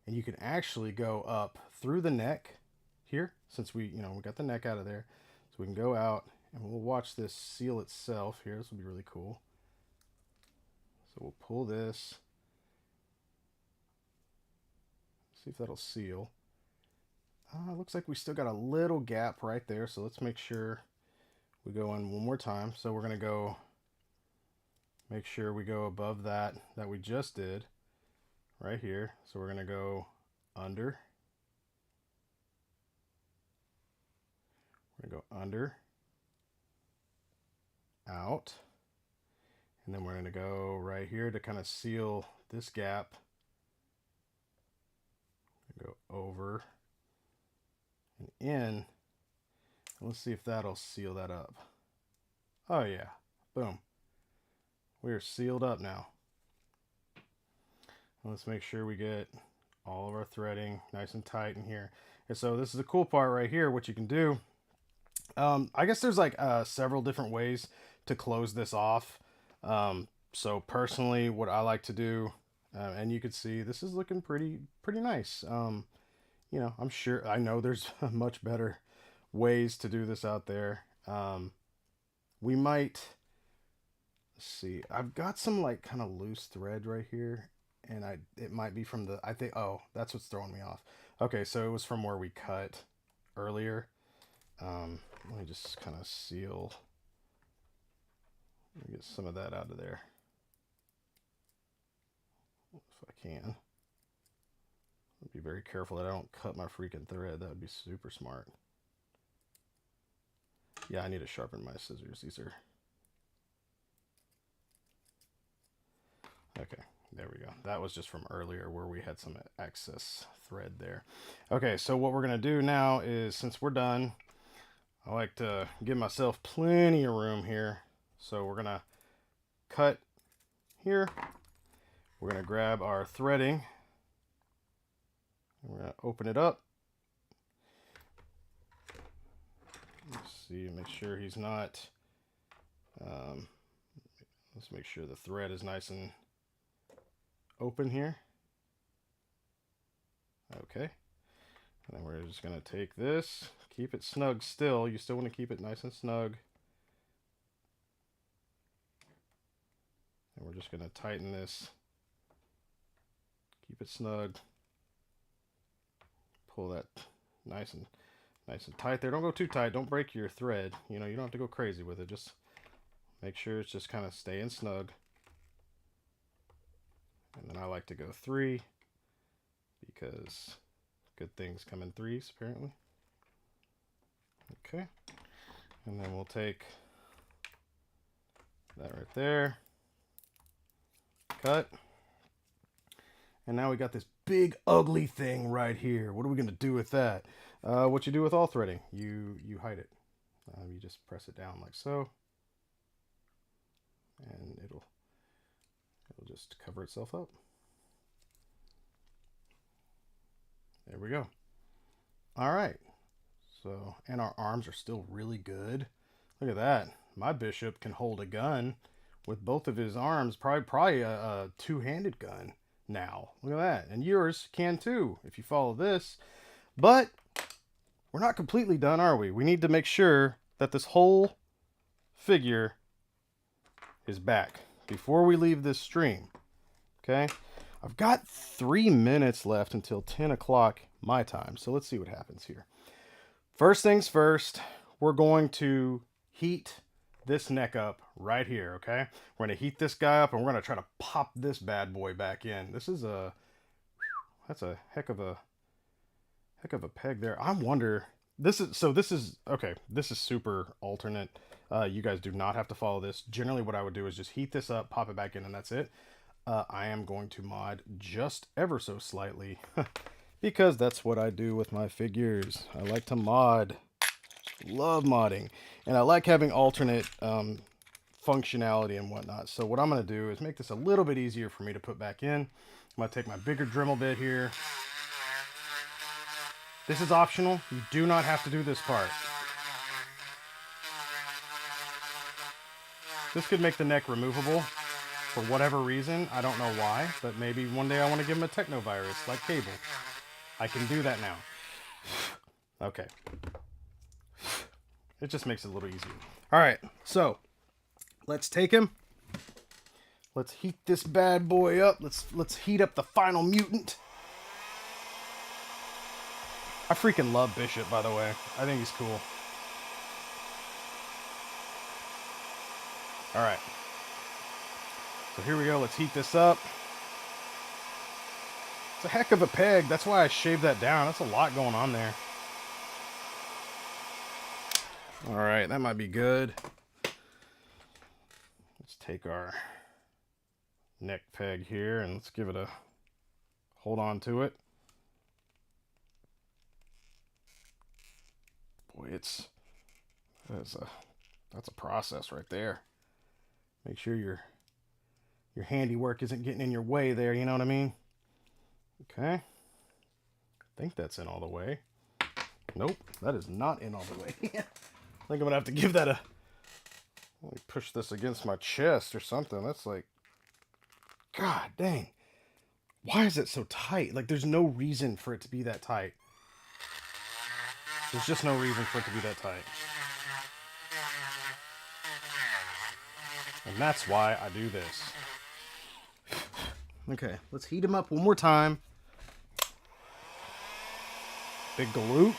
and you can actually go up through the neck here, since we got the neck out of there, so we can go out and we'll watch this seal itself here. This will be really cool. So we'll pull this, see if that'll seal. Looks like we still got a little gap right there, so let's make sure we go in one more time. So we're gonna go make sure we go above that we just did right here. So we're gonna go under, we're gonna go under, out, and then we're gonna go right here to kind of seal this gap. Go over and in. Let's see if that'll seal that up. Oh yeah, boom. We're sealed up now. Let's make sure we get all of our threading nice and tight in here. And so this is the cool part right here, what you can do. I guess there's like several different ways to close this off. So personally, what I like to do, and you can see this is looking pretty nice. you know, I'm sure, I know there's much better ways to do this out there. We might, let's see, I've got some like kind of loose thread right here, and it might be from the, I think, oh, that's what's throwing me off. Okay, so it was from where we cut earlier. Let me just kind of seal, let me get some of that out of there if I can. Be very careful that I don't cut my freaking thread. That would be super smart. Yeah, I need to sharpen my scissors. These are... Okay, there we go. That was just from earlier where we had some excess thread there. Okay, so what we're going to do now is, since we're done, I like to give myself plenty of room here. So we're going to cut here. We're going to grab our threading. We're going to open it up. Let's see, make sure he's not... let's make sure the thread is nice and open here. Okay. And then we're just going to take this, keep it snug still. You still want to keep it nice and snug. And we're just going to tighten this. Keep it snug. Pull that nice and tight there. Don't go too tight. Don't break your thread. You know, you don't have to go crazy with it. Just make sure it's just kind of staying snug. And then I like to go 3 because good things come in 3s apparently. Okay. And then we'll take that right there. Cut. And now we got this big ugly thing right here. What are we going to do with that? What you do with all threading, you hide it. You just press it down like so. And it'll just cover itself up. There we go. All right. So, and our arms are still really good. Look at that. My bishop can hold a gun with both of his arms, probably a two-handed gun now. Look at that. And yours can too if you follow this. But we're not completely done, are we? We need to make sure that this whole figure is back before we leave this stream. Okay? I've got 3 minutes left until 10 o'clock my time. So let's see what happens here. First things first, we're going to heat this neck up right here, okay? We're going to heat this guy up and we're going to try to pop this bad boy back in. This is that's a heck of a peg there. I wonder, this is super alternate. You guys do not have to follow this. Generally what I would do is just heat this up, pop it back in, and that's it. I am going to mod just ever so slightly because that's what I do with my figures. I like to mod. Love modding. And I like having alternate functionality and whatnot. So what I'm going to do is make this a little bit easier for me to put back in. I'm going to take my bigger Dremel bit here. This is optional. You do not have to do this part. This could make the neck removable for whatever reason. I don't know why, but maybe one day I want to give him a techno virus like Cable. I can do that now. Okay. It just makes it a little easier. All right, so let's take him. Let's heat this bad boy up. Let's heat up the final mutant. I freaking love Bishop, by the way. I think he's cool. All right. So here we go. Let's heat this up. It's a heck of a peg. That's why I shaved that down. That's a lot going on there. All right, that might be good. Let's take our neck peg here and let's give it a hold on to it. Boy, that's a process right there. Make sure your handiwork isn't getting in your way there, you know what I mean? Okay. I think that's in all the way. Nope, that is not in all the way. I think I'm gonna have to give that a... Let me push this against my chest or something. That's like... God dang. Why is it so tight? Like, there's no reason for it to be that tight. There's just no reason for it to be that tight. And that's why I do this. Okay, let's heat them up one more time. Big galoot.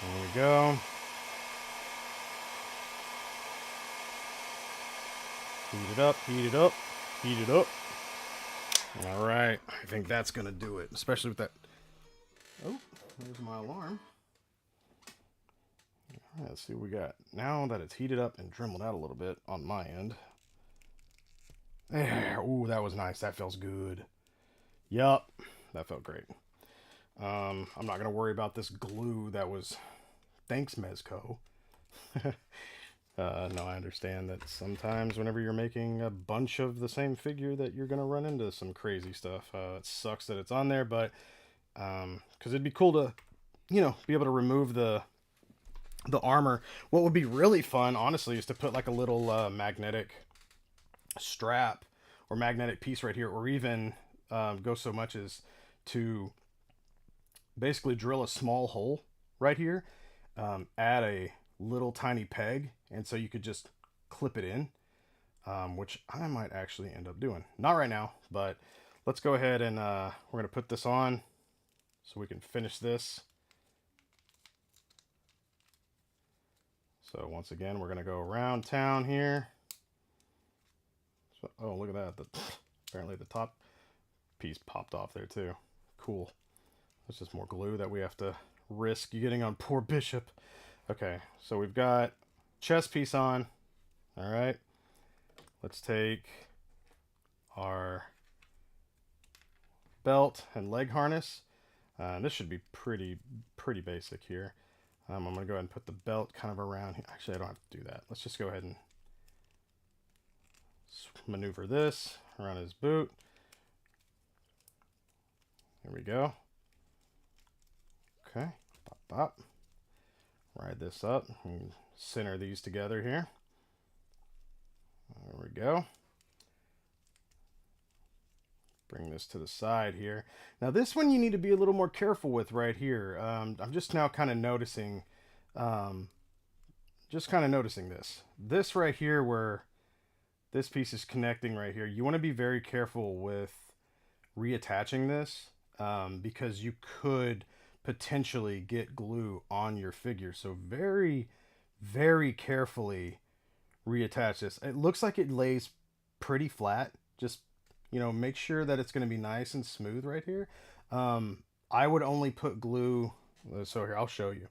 There we go. Heat it up, heat it up, heat it up. All right, I think that's gonna do it, especially with that. Oh, there's my alarm. All right, let's see what we got. Now that it's heated up and dremeled out a little bit on my end. There, ooh, that was nice. That feels good. Yup, that felt great. I'm not gonna worry about this glue that was. Thanks, MEZCO. No, I understand that sometimes whenever you're making a bunch of the same figure that you're going to run into some crazy stuff. It sucks that it's on there, but because it'd be cool to, be able to remove the armor. What would be really fun, honestly, is to put like a little magnetic strap or magnetic piece right here, or even go so much as to basically drill a small hole right here, add a little tiny peg, and so you could just clip it in, which I might actually end up doing. Not right now, but let's go ahead and we're going to put this on so we can finish this. So once again, we're going to go around town here. So, oh, look at that. Apparently the top piece popped off there too. Cool. That's just more glue that we have to risk getting on poor Bishop. Okay, so we've got chest piece on. All right. Let's take our belt and leg harness. This should be pretty basic here. I'm going to go ahead and put the belt kind of around here. Actually, I don't have to do that. Let's just go ahead and maneuver this around his boot. There we go. Okay, pop, pop. Ride this up and center these together here. There we go. Bring this to the side here. Now this one you need to be a little more careful with right here. I'm just now kind of noticing, this. This right here where this piece is connecting right here, you want to be very careful with reattaching this because you could potentially get glue on your figure. So very, very carefully reattach this. It looks like it lays pretty flat. Just, make sure that it's going to be nice and smooth right here. I would only put glue. So here, I'll show you.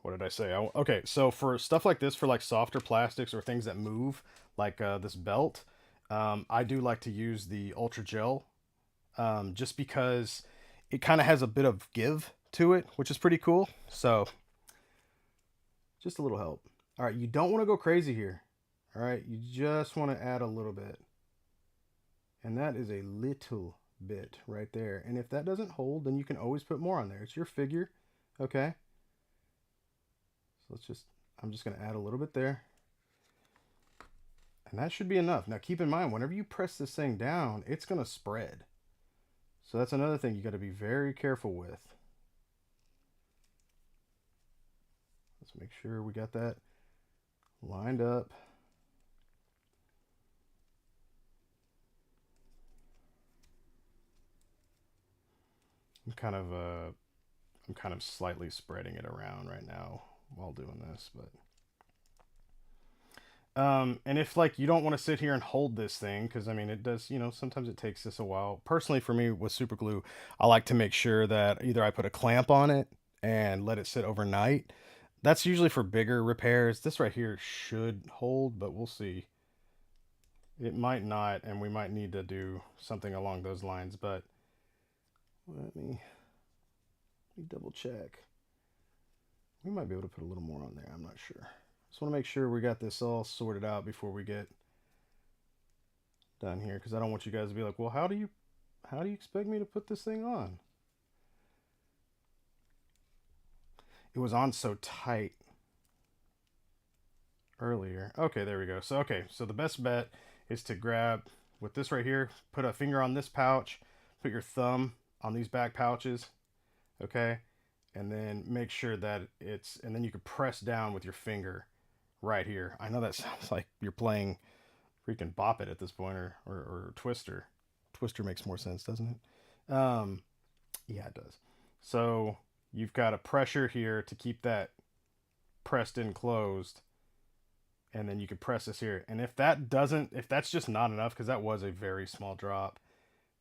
What did I say? Okay, so for stuff like this, for like softer plastics or things that move, like this belt, I do like to use the Ultra Gel, just because it kind of has a bit of give to it, which is pretty cool. So just a little help. All right, you don't want to go crazy here. All right, you just want to add a little bit. And that is a little bit right there. And if that doesn't hold, then you can always put more on there. It's your figure, okay? So I'm just going to add a little bit there. And that should be enough. Now keep in mind, whenever you press this thing down, it's going to spread. So that's another thing you got to be very careful with. Let's make sure we got that lined up. I'm kind of slightly spreading it around right now while doing this, but and if like you don't want to sit here and hold this thing, because I mean it does, sometimes it takes this a while. Personally, for me with super glue, I like to make sure that either I put a clamp on it and let it sit overnight. That's usually for bigger repairs. This right here should hold, but we'll see. It might not, and we might need to do something along those lines, but let me double check. We might be able to put a little more on there. I'm not sure. Just want to make sure we got this all sorted out before we get done here, because I don't want you guys to be like, well, how do you expect me to put this thing on? It was on so tight earlier. Okay, there we go. So the best bet is to grab with this right here, put a finger on this pouch, put your thumb on these back pouches, okay? And then make sure that and then you can press down with your finger right here. I know that sounds like you're playing freaking Bop It at this point, or Twister. Twister makes more sense, doesn't it? Yeah, it does. So you've got a pressure here to keep that pressed in closed, and then you can press this here. And if that's just not enough, because that was a very small drop,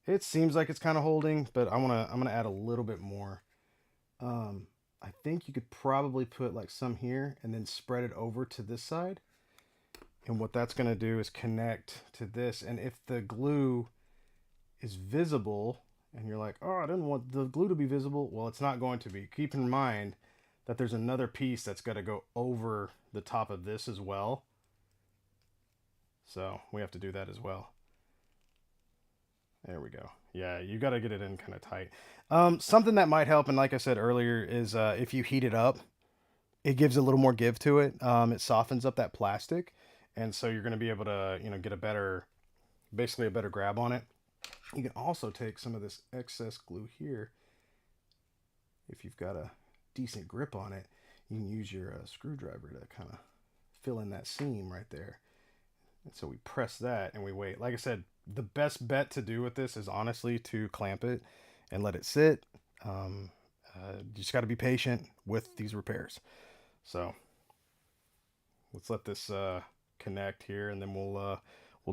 it seems like it's kind of holding, but I'm gonna add a little bit more. I think you could probably put like some here and then spread it over to this side. And what that's gonna do is connect to this. And if the glue is visible, and you're like, oh, I didn't want the glue to be visible, well, it's not going to be. Keep in mind that there's another piece that's got to go over the top of this as well. So we have to do that as well. There we go. Yeah, you got to get it in kind of tight. Something that might help, and like I said earlier, is if you heat it up, it gives a little more give to it. It softens up that plastic, and so you're going to be able to, get basically a better grab on it. You can also take some of this excess glue here. If you've got a decent grip on it, you can use your screwdriver to kind of fill in that seam right there. And so we press that and we wait. Like I said, the best bet to do with this is honestly to clamp it and let it sit. You just got to be patient with these repairs. So let's let this connect here, and then we'll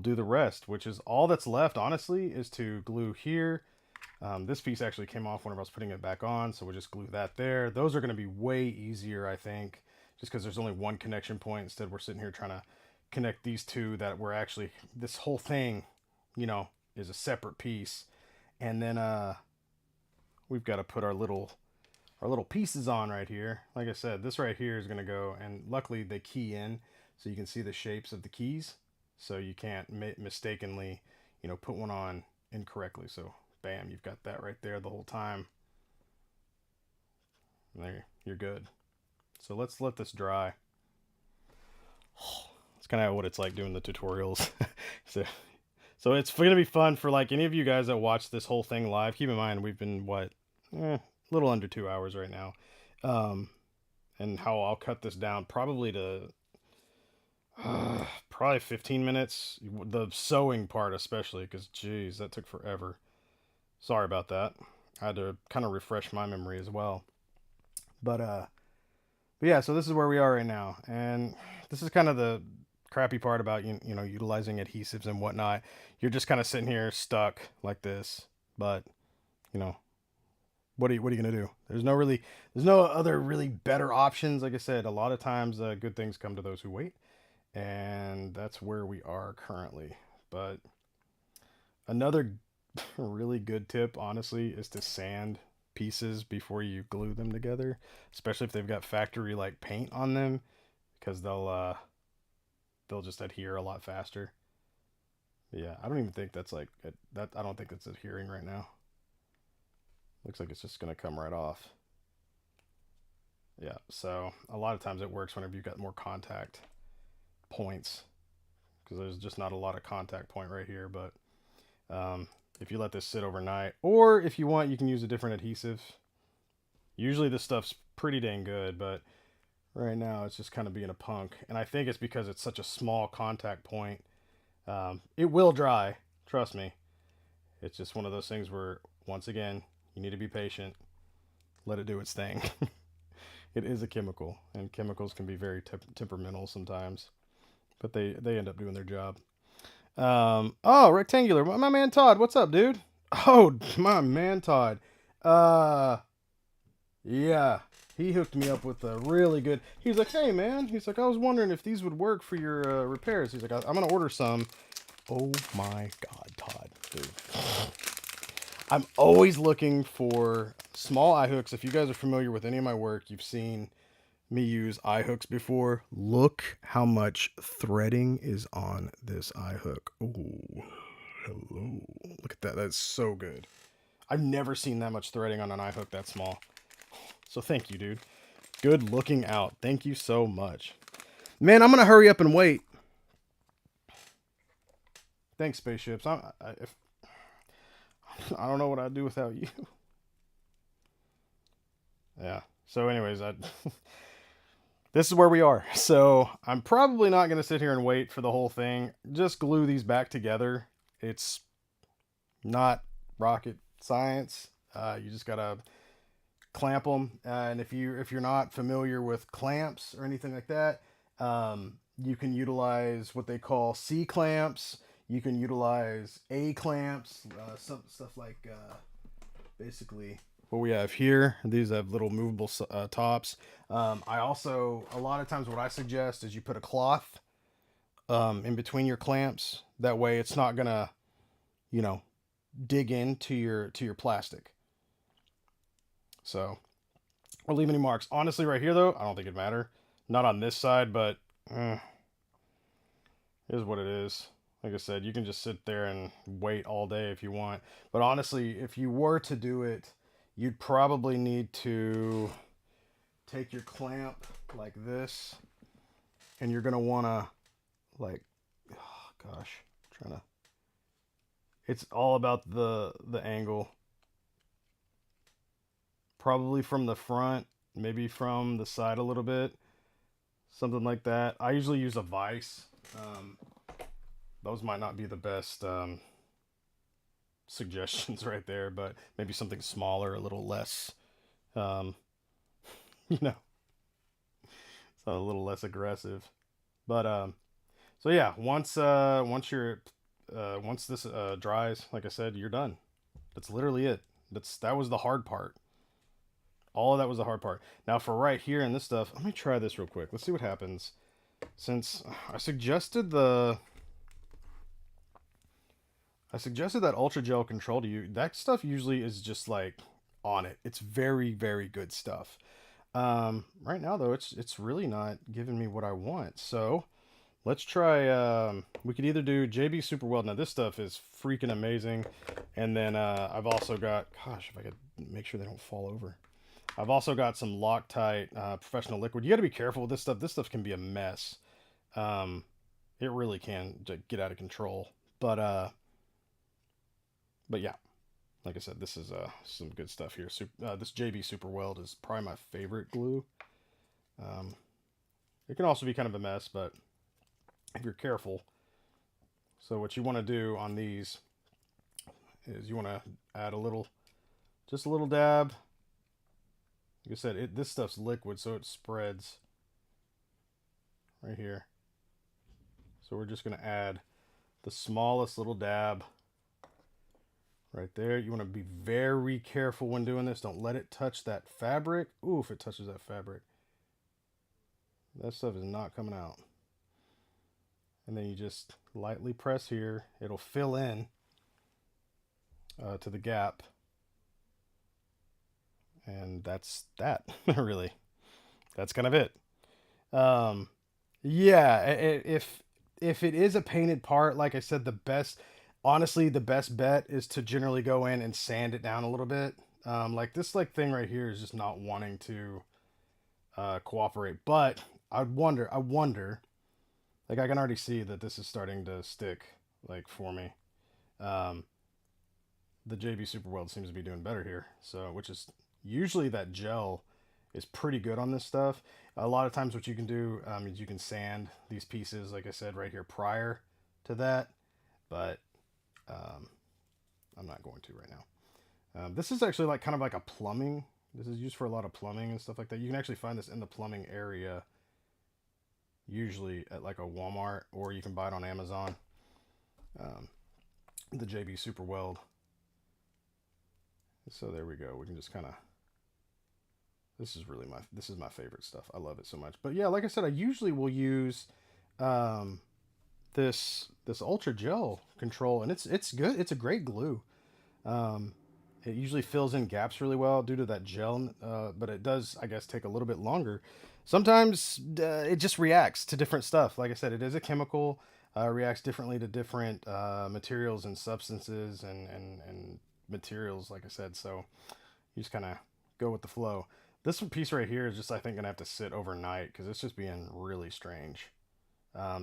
do the rest, which is all that's left, honestly, is to glue here. This piece actually came off whenever I was putting it back on, so we'll just glue that there. Those are going to be way easier, I think, just because there's only one connection point. Instead, we're sitting here trying to connect these two that were actually, this whole thing, is a separate piece. And then we've got to put our little pieces on right here. Like I said, this right here is going to go, and luckily they key in, so you can see the shapes of the keys. So you can't mistakenly, put one on incorrectly. So bam, you've got that right there the whole time. There, you're good. So let's let this dry. It's kind of what it's like doing the tutorials. So it's going to be fun for like any of you guys that watch this whole thing live. Keep in mind, we've been a little under 2 hours right now. And how I'll cut this down probably to probably 15 minutes. The sewing part especially, because geez, that took forever. Sorry about that. I had to kind of refresh my memory as well. But yeah, so this is where we are right now, and this is kind of the crappy part about utilizing adhesives and whatnot. You're just kind of sitting here stuck like this. But what are you gonna do? There's no other really better options. Like I said, a lot of times good things come to those who wait. And that's where we are currently. But another really good tip, honestly, is to sand pieces before you glue them together, especially if they've got factory like paint on them, because they'll just adhere a lot faster. Yeah, I don't even think that's like that. I don't think it's adhering right now. Looks like it's just gonna come right off. Yeah, so a lot of times it works whenever you've got more contact points, because there's just not a lot of contact point right here. But if you let this sit overnight, or if you want, you can use a different adhesive. Usually this stuff's pretty dang good, but right now it's just kind of being a punk, and I think it's because it's such a small contact point. It will dry, trust me. It's just one of those things where, once again, you need to be patient, let it do its thing. It is a chemical, and chemicals can be very temperamental sometimes, but they end up doing their job. Oh, rectangular. My man Todd, what's up, dude? Oh, my man Todd. Yeah, he hooked me up with a really good. He's like, hey man, he's like, I was wondering if these would work for your repairs. He's like, I'm gonna order some. Oh my God, Todd, dude. I'm always looking for small eye hooks. If you guys are familiar with any of my work, you've seen me use eye hooks before. Look how much threading is on this eye hook. Oh, hello. Look at that. That's so good. I've never seen that much threading on an eye hook that small. So thank you, dude. Good looking out. Thank you so much. Man, I'm going to hurry up and wait. Thanks, spaceships. I don't know what I'd do without you. Yeah. So, anyways, this is where we are. So, I'm probably not going to sit here and wait for the whole thing. Just glue these back together. It's not rocket science. You just gotta clamp them. And if you're not familiar with clamps or anything like that, you can utilize what they call C clamps. You can utilize A clamps. Some stuff like basically what we have here. These have little movable tops. I also a lot of times what I suggest is you put a cloth in between your clamps. That way, it's not gonna you know dig into your plastic. So or leave any marks. Honestly, right here though, I don't think it'd matter. Not on this side, but is what it is. Like I said, you can just sit there and wait all day if you want. But honestly, if you were to do it, you'd probably need to take your clamp like this, and you're gonna wanna like, oh gosh, I'm trying to. It's all about the angle. Probably from the front, maybe from the side a little bit, something like that. I usually use a vise. Um, those might not be the best suggestions right there, but maybe something smaller, a little less, um, you know, so a little less aggressive. But so yeah, once this dries, like I said, you're done. That's literally it. That was the hard part. All of that was the hard part. Now for right here and this stuff, let me try this real quick. Let's see what happens. Since I suggested that ultra gel control to you, that stuff usually is just like on it. It's very, very good stuff. Right now though, it's really not giving me what I want. So let's try. We could either do JB Super Weld. Now this stuff is freaking amazing, and then I've also got. Gosh, if I could make sure they don't fall over. I've also got some Loctite professional liquid. You got to be careful with this stuff. This stuff can be a mess. Um, it really can get out of control. But yeah, like I said, this is some good stuff here. This JB Super Weld is probably my favorite glue. Um, it can also be kind of a mess, but if you're careful. So what you want to do on these is you want to add just a little dab. Like I said, this stuff's liquid, so it spreads right here. So we're just going to add the smallest little dab right there. You want to be very careful when doing this. Don't let it touch that fabric. Ooh, if it touches that fabric, that stuff is not coming out. And then you just lightly press here. It'll fill in to the gap. And that's that, really. That's kind of it. Um, yeah, if it is a painted part, like I said, honestly, the best bet is to generally go in and sand it down a little bit. Like this thing right here is just not wanting to cooperate. But I wonder, like I can already see that this is starting to stick, like for me. Um, the JB Super Weld seems to be doing better here. So, which is usually that gel is pretty good on this stuff. A lot of times what you can do is you can sand these pieces, like I said, right here prior to that. But um, I'm not going to right now. This is actually like kind of like a plumbing. This is used for a lot of plumbing and stuff like that. You can actually find this in the plumbing area, usually at like a Walmart, or you can buy it on Amazon. The JB Super Weld. So there we go. We can just kind of. This is my favorite stuff. I love it so much. But yeah, like I said, I usually will use um, this ultra gel control, and it's good. It's a great glue. Um, it usually fills in gaps really well due to that gel, but it does, I guess, take a little bit longer. Sometimes it just reacts to different stuff. Like I said, it is a chemical. Reacts differently to different materials and substances and materials. Like I said, so you just kind of go with the flow. This piece right here is just, I think, gonna have to sit overnight because it's just being really strange.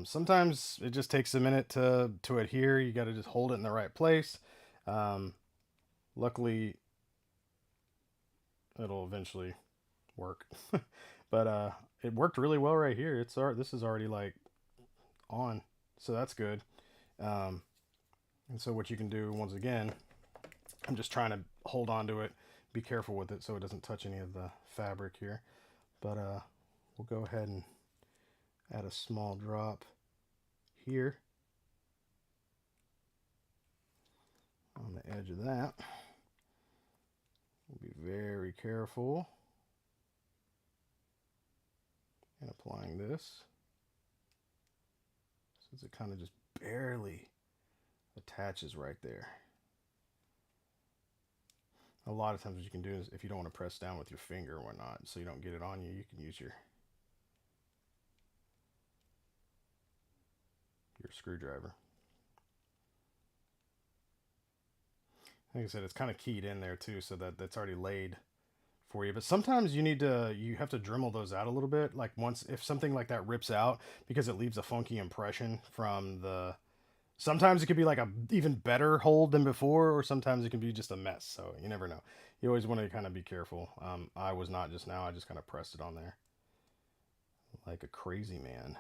Sometimes it just takes a minute to adhere. You got to just hold it in the right place. Um, Luckily, it'll eventually work. But it worked really well right here. This is already like on, so that's good. Um, and so what you can do once again, I'm just trying to hold on to it, be careful with it so it doesn't touch any of the fabric here. But we'll go ahead and add a small drop here on the edge of that. We'll be very careful in applying this, since it kind of just barely attaches right there. A lot of times what you can do is, if you don't want to press down with your finger or whatnot, so you don't get it on you, you can use your screwdriver. Like I said, it's kind of keyed in there too, so that that's already laid for you. But sometimes you have to Dremel those out a little bit. Like once, if something like that rips out, because it leaves a funky impression from the. Sometimes it could be like a even better hold than before, or sometimes it can be just a mess. So you never know. You always want to kind of be careful. I was not just now. I just kind of pressed it on there like a crazy man.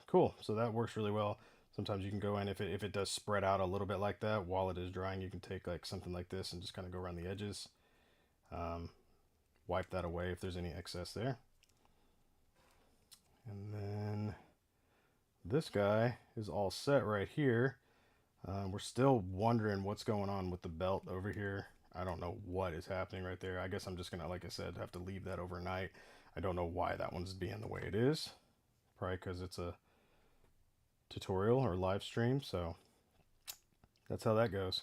Cool. So that works really well. Sometimes you can go in, if it does spread out a little bit like that while it is drying, you can take like something like this and just kind of go around the edges. Wipe that away if there's any excess there. And then this guy is all set right here. We're still wondering what's going on with the belt over here. I don't know what is happening right there. I guess I'm just gonna, like I said, have to leave that overnight. I don't know why that one's being the way it is. Probably because it's a tutorial or live stream, so that's how that goes.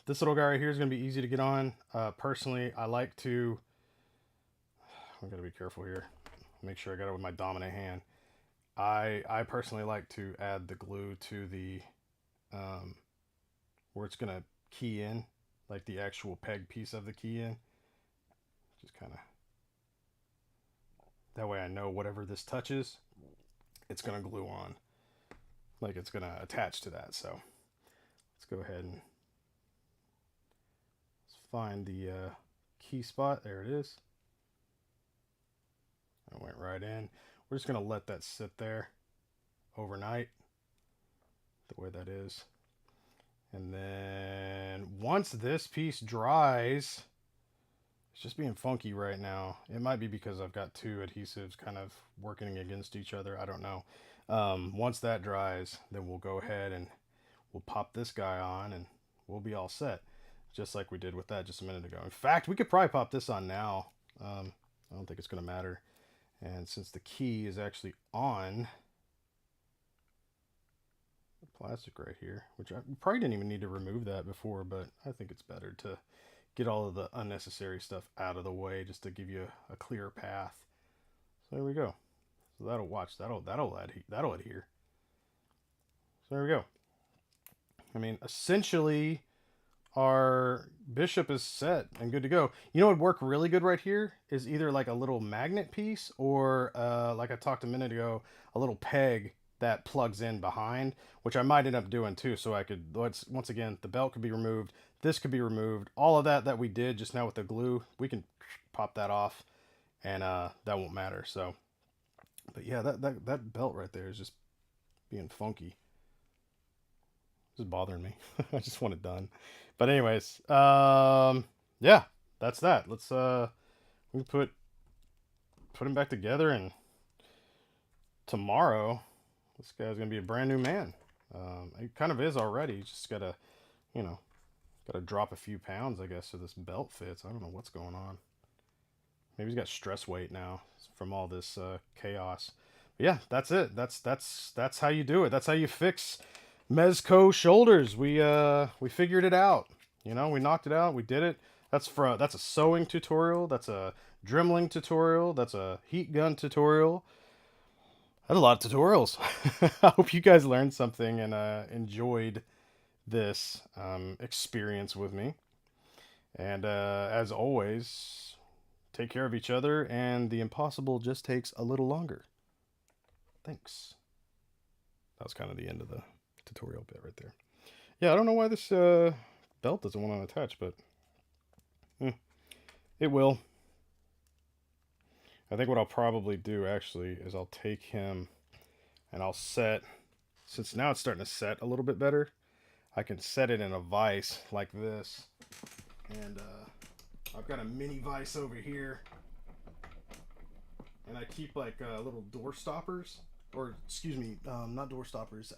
This little guy right here is going to be easy to get on. Personally, I like to, I'm going to be careful here, make sure I got it with my dominant hand. I personally like to add the glue to the where it's going to key in, like the actual peg piece of the key in. Just kind of, that way I know whatever this touches, it's going to glue on, like it's going to attach to that. So let's go ahead and find the key spot. There it is. I went right in. We're just going to let that sit there overnight, the way that is. And then once this piece dries, it's just being funky right now. It might be because I've got two adhesives kind of working against each other. I don't know. Once that dries, then we'll go ahead and we'll pop this guy on and we'll be all set. Just like we did with that just a minute ago. In fact, we could probably pop this on now. I don't think it's going to matter. And since the key is actually on the plastic right here, which I probably didn't even need to remove that before, but I think it's better to get all of the unnecessary stuff out of the way just to give you a clear path. So there we go. So that'll adhere. So there we go. I mean, essentially, our bishop is set and good to go. You know what would work really good right here is either like a little magnet piece or like I talked a minute ago, a little peg that plugs in behind, which I might end up doing too. So I could, once again, the belt could be removed. This could be removed. All of that we did just now with the glue, we can pop that off and that won't matter. So, but yeah, that belt right there is just being funky. This is bothering me. I just want it done. But anyways, yeah, that's that. Let's we put him back together, and tomorrow this guy's gonna be a brand new man. He kind of is already. He's just gotta, you know, gotta drop a few pounds, I guess, so this belt fits. I don't know what's going on. Maybe he's got stress weight now from all this chaos. But yeah, that's it. That's how you do it. That's how you fix MEZCO shoulders. We figured it out. You know, we knocked it out. We did it. That's a sewing tutorial. That's a Dremeling tutorial. That's a heat gun tutorial. That's a lot of tutorials. I hope you guys learned something and enjoyed this experience with me. And as always, take care of each other, and the impossible just takes a little longer. Thanks. That was kind of the end of the tutorial bit right there. Yeah, I don't know why this belt doesn't want to attach, but it will. I think what I'll probably do actually is I'll take him and I'll set, since now it's starting to set a little bit better, I can set it in a vise like this. And I've got a mini vise over here. And I keep like little door stoppers, or excuse me, not door stoppers,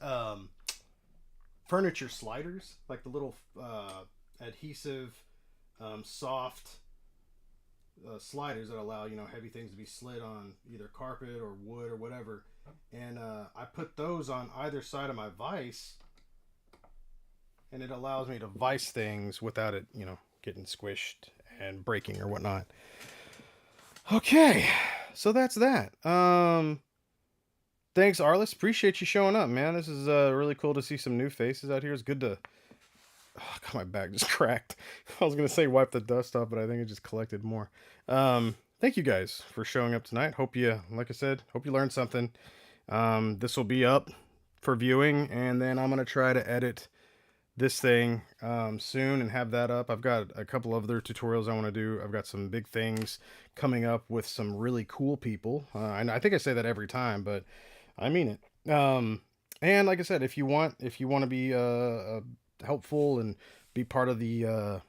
furniture sliders, like the little adhesive, soft sliders that allow heavy things to be slid on either carpet or wood or whatever. And I put those on either side of my vise, and it allows me to vise things without it, getting squished and breaking or whatnot. Okay, so that's that. Thanks, Arliss. Appreciate you showing up, man. This is really cool to see some new faces out here. It's good to. Oh, God, my back just cracked. I was gonna say wipe the dust off, but I think it just collected more. Thank you guys for showing up tonight. Hope you, like I said, hope you learned something. This will be up for viewing, and then I'm gonna try to edit this thing soon and have that up. I've got a couple of other tutorials I want to do. I've got some big things coming up with some really cool people. And I think I say that every time, but I mean it. And like I said, if you want to be helpful and be part of the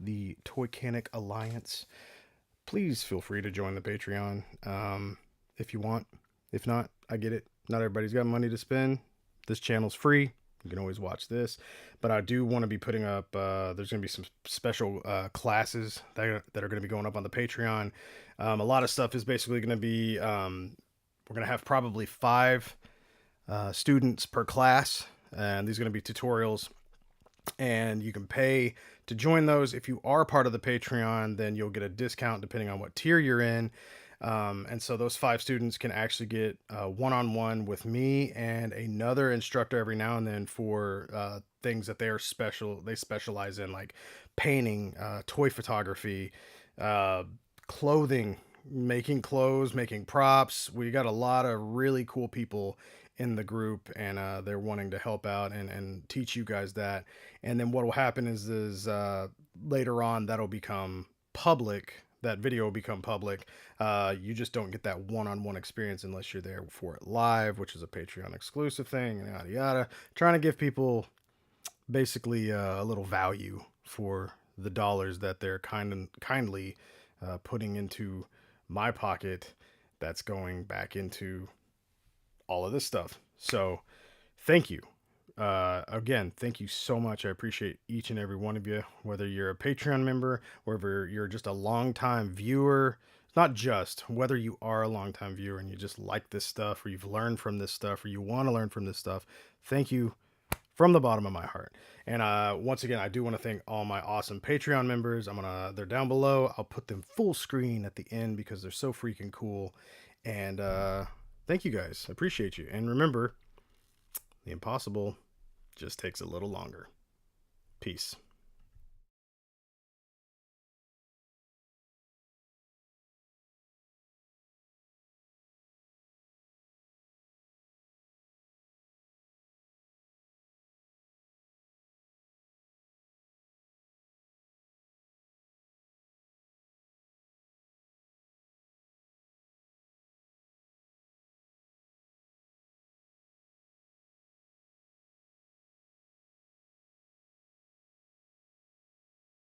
Toycanic Alliance, please feel free to join the Patreon if you want. If not, I get it. Not everybody's got money to spend. This channel's free. You can always watch this, but I do want to be putting up, there's going to be some special classes that are going to be going up on the Patreon. A lot of stuff is basically going to be, we're going to have probably 5 students per class, and these are going to be tutorials, and you can pay to join those. If you are part of the Patreon, then you'll get a discount depending on what tier you're in. And so those 5 students can actually get one-on-one with me and another instructor every now and then for things that they specialize in, like painting, toy photography, clothing, making clothes, making props. We got a lot of really cool people in the group, and they're wanting to help out and teach you guys that. And then what will happen is later on that'll become public. That video will become public. You just don't get that one-on-one experience unless you're there for it live, which is a Patreon exclusive thing, and yada yada. Trying to give people basically a little value for the dollars that they're kindly putting into my pocket. That's going back into all of this stuff. So thank you. Again, thank you so much. I appreciate each and every one of you, whether you're a Patreon member, whether you're just a long-time viewer, not just, whether you are a long-time viewer and you just like this stuff, or you've learned from this stuff, or you want to learn from this stuff. Thank you from the bottom of my heart. And once again, I do want to thank all my awesome Patreon members. They're down below. I'll put them full screen at the end because they're so freaking cool. And thank you guys. I appreciate you. And remember, the impossible just takes a little longer. Peace.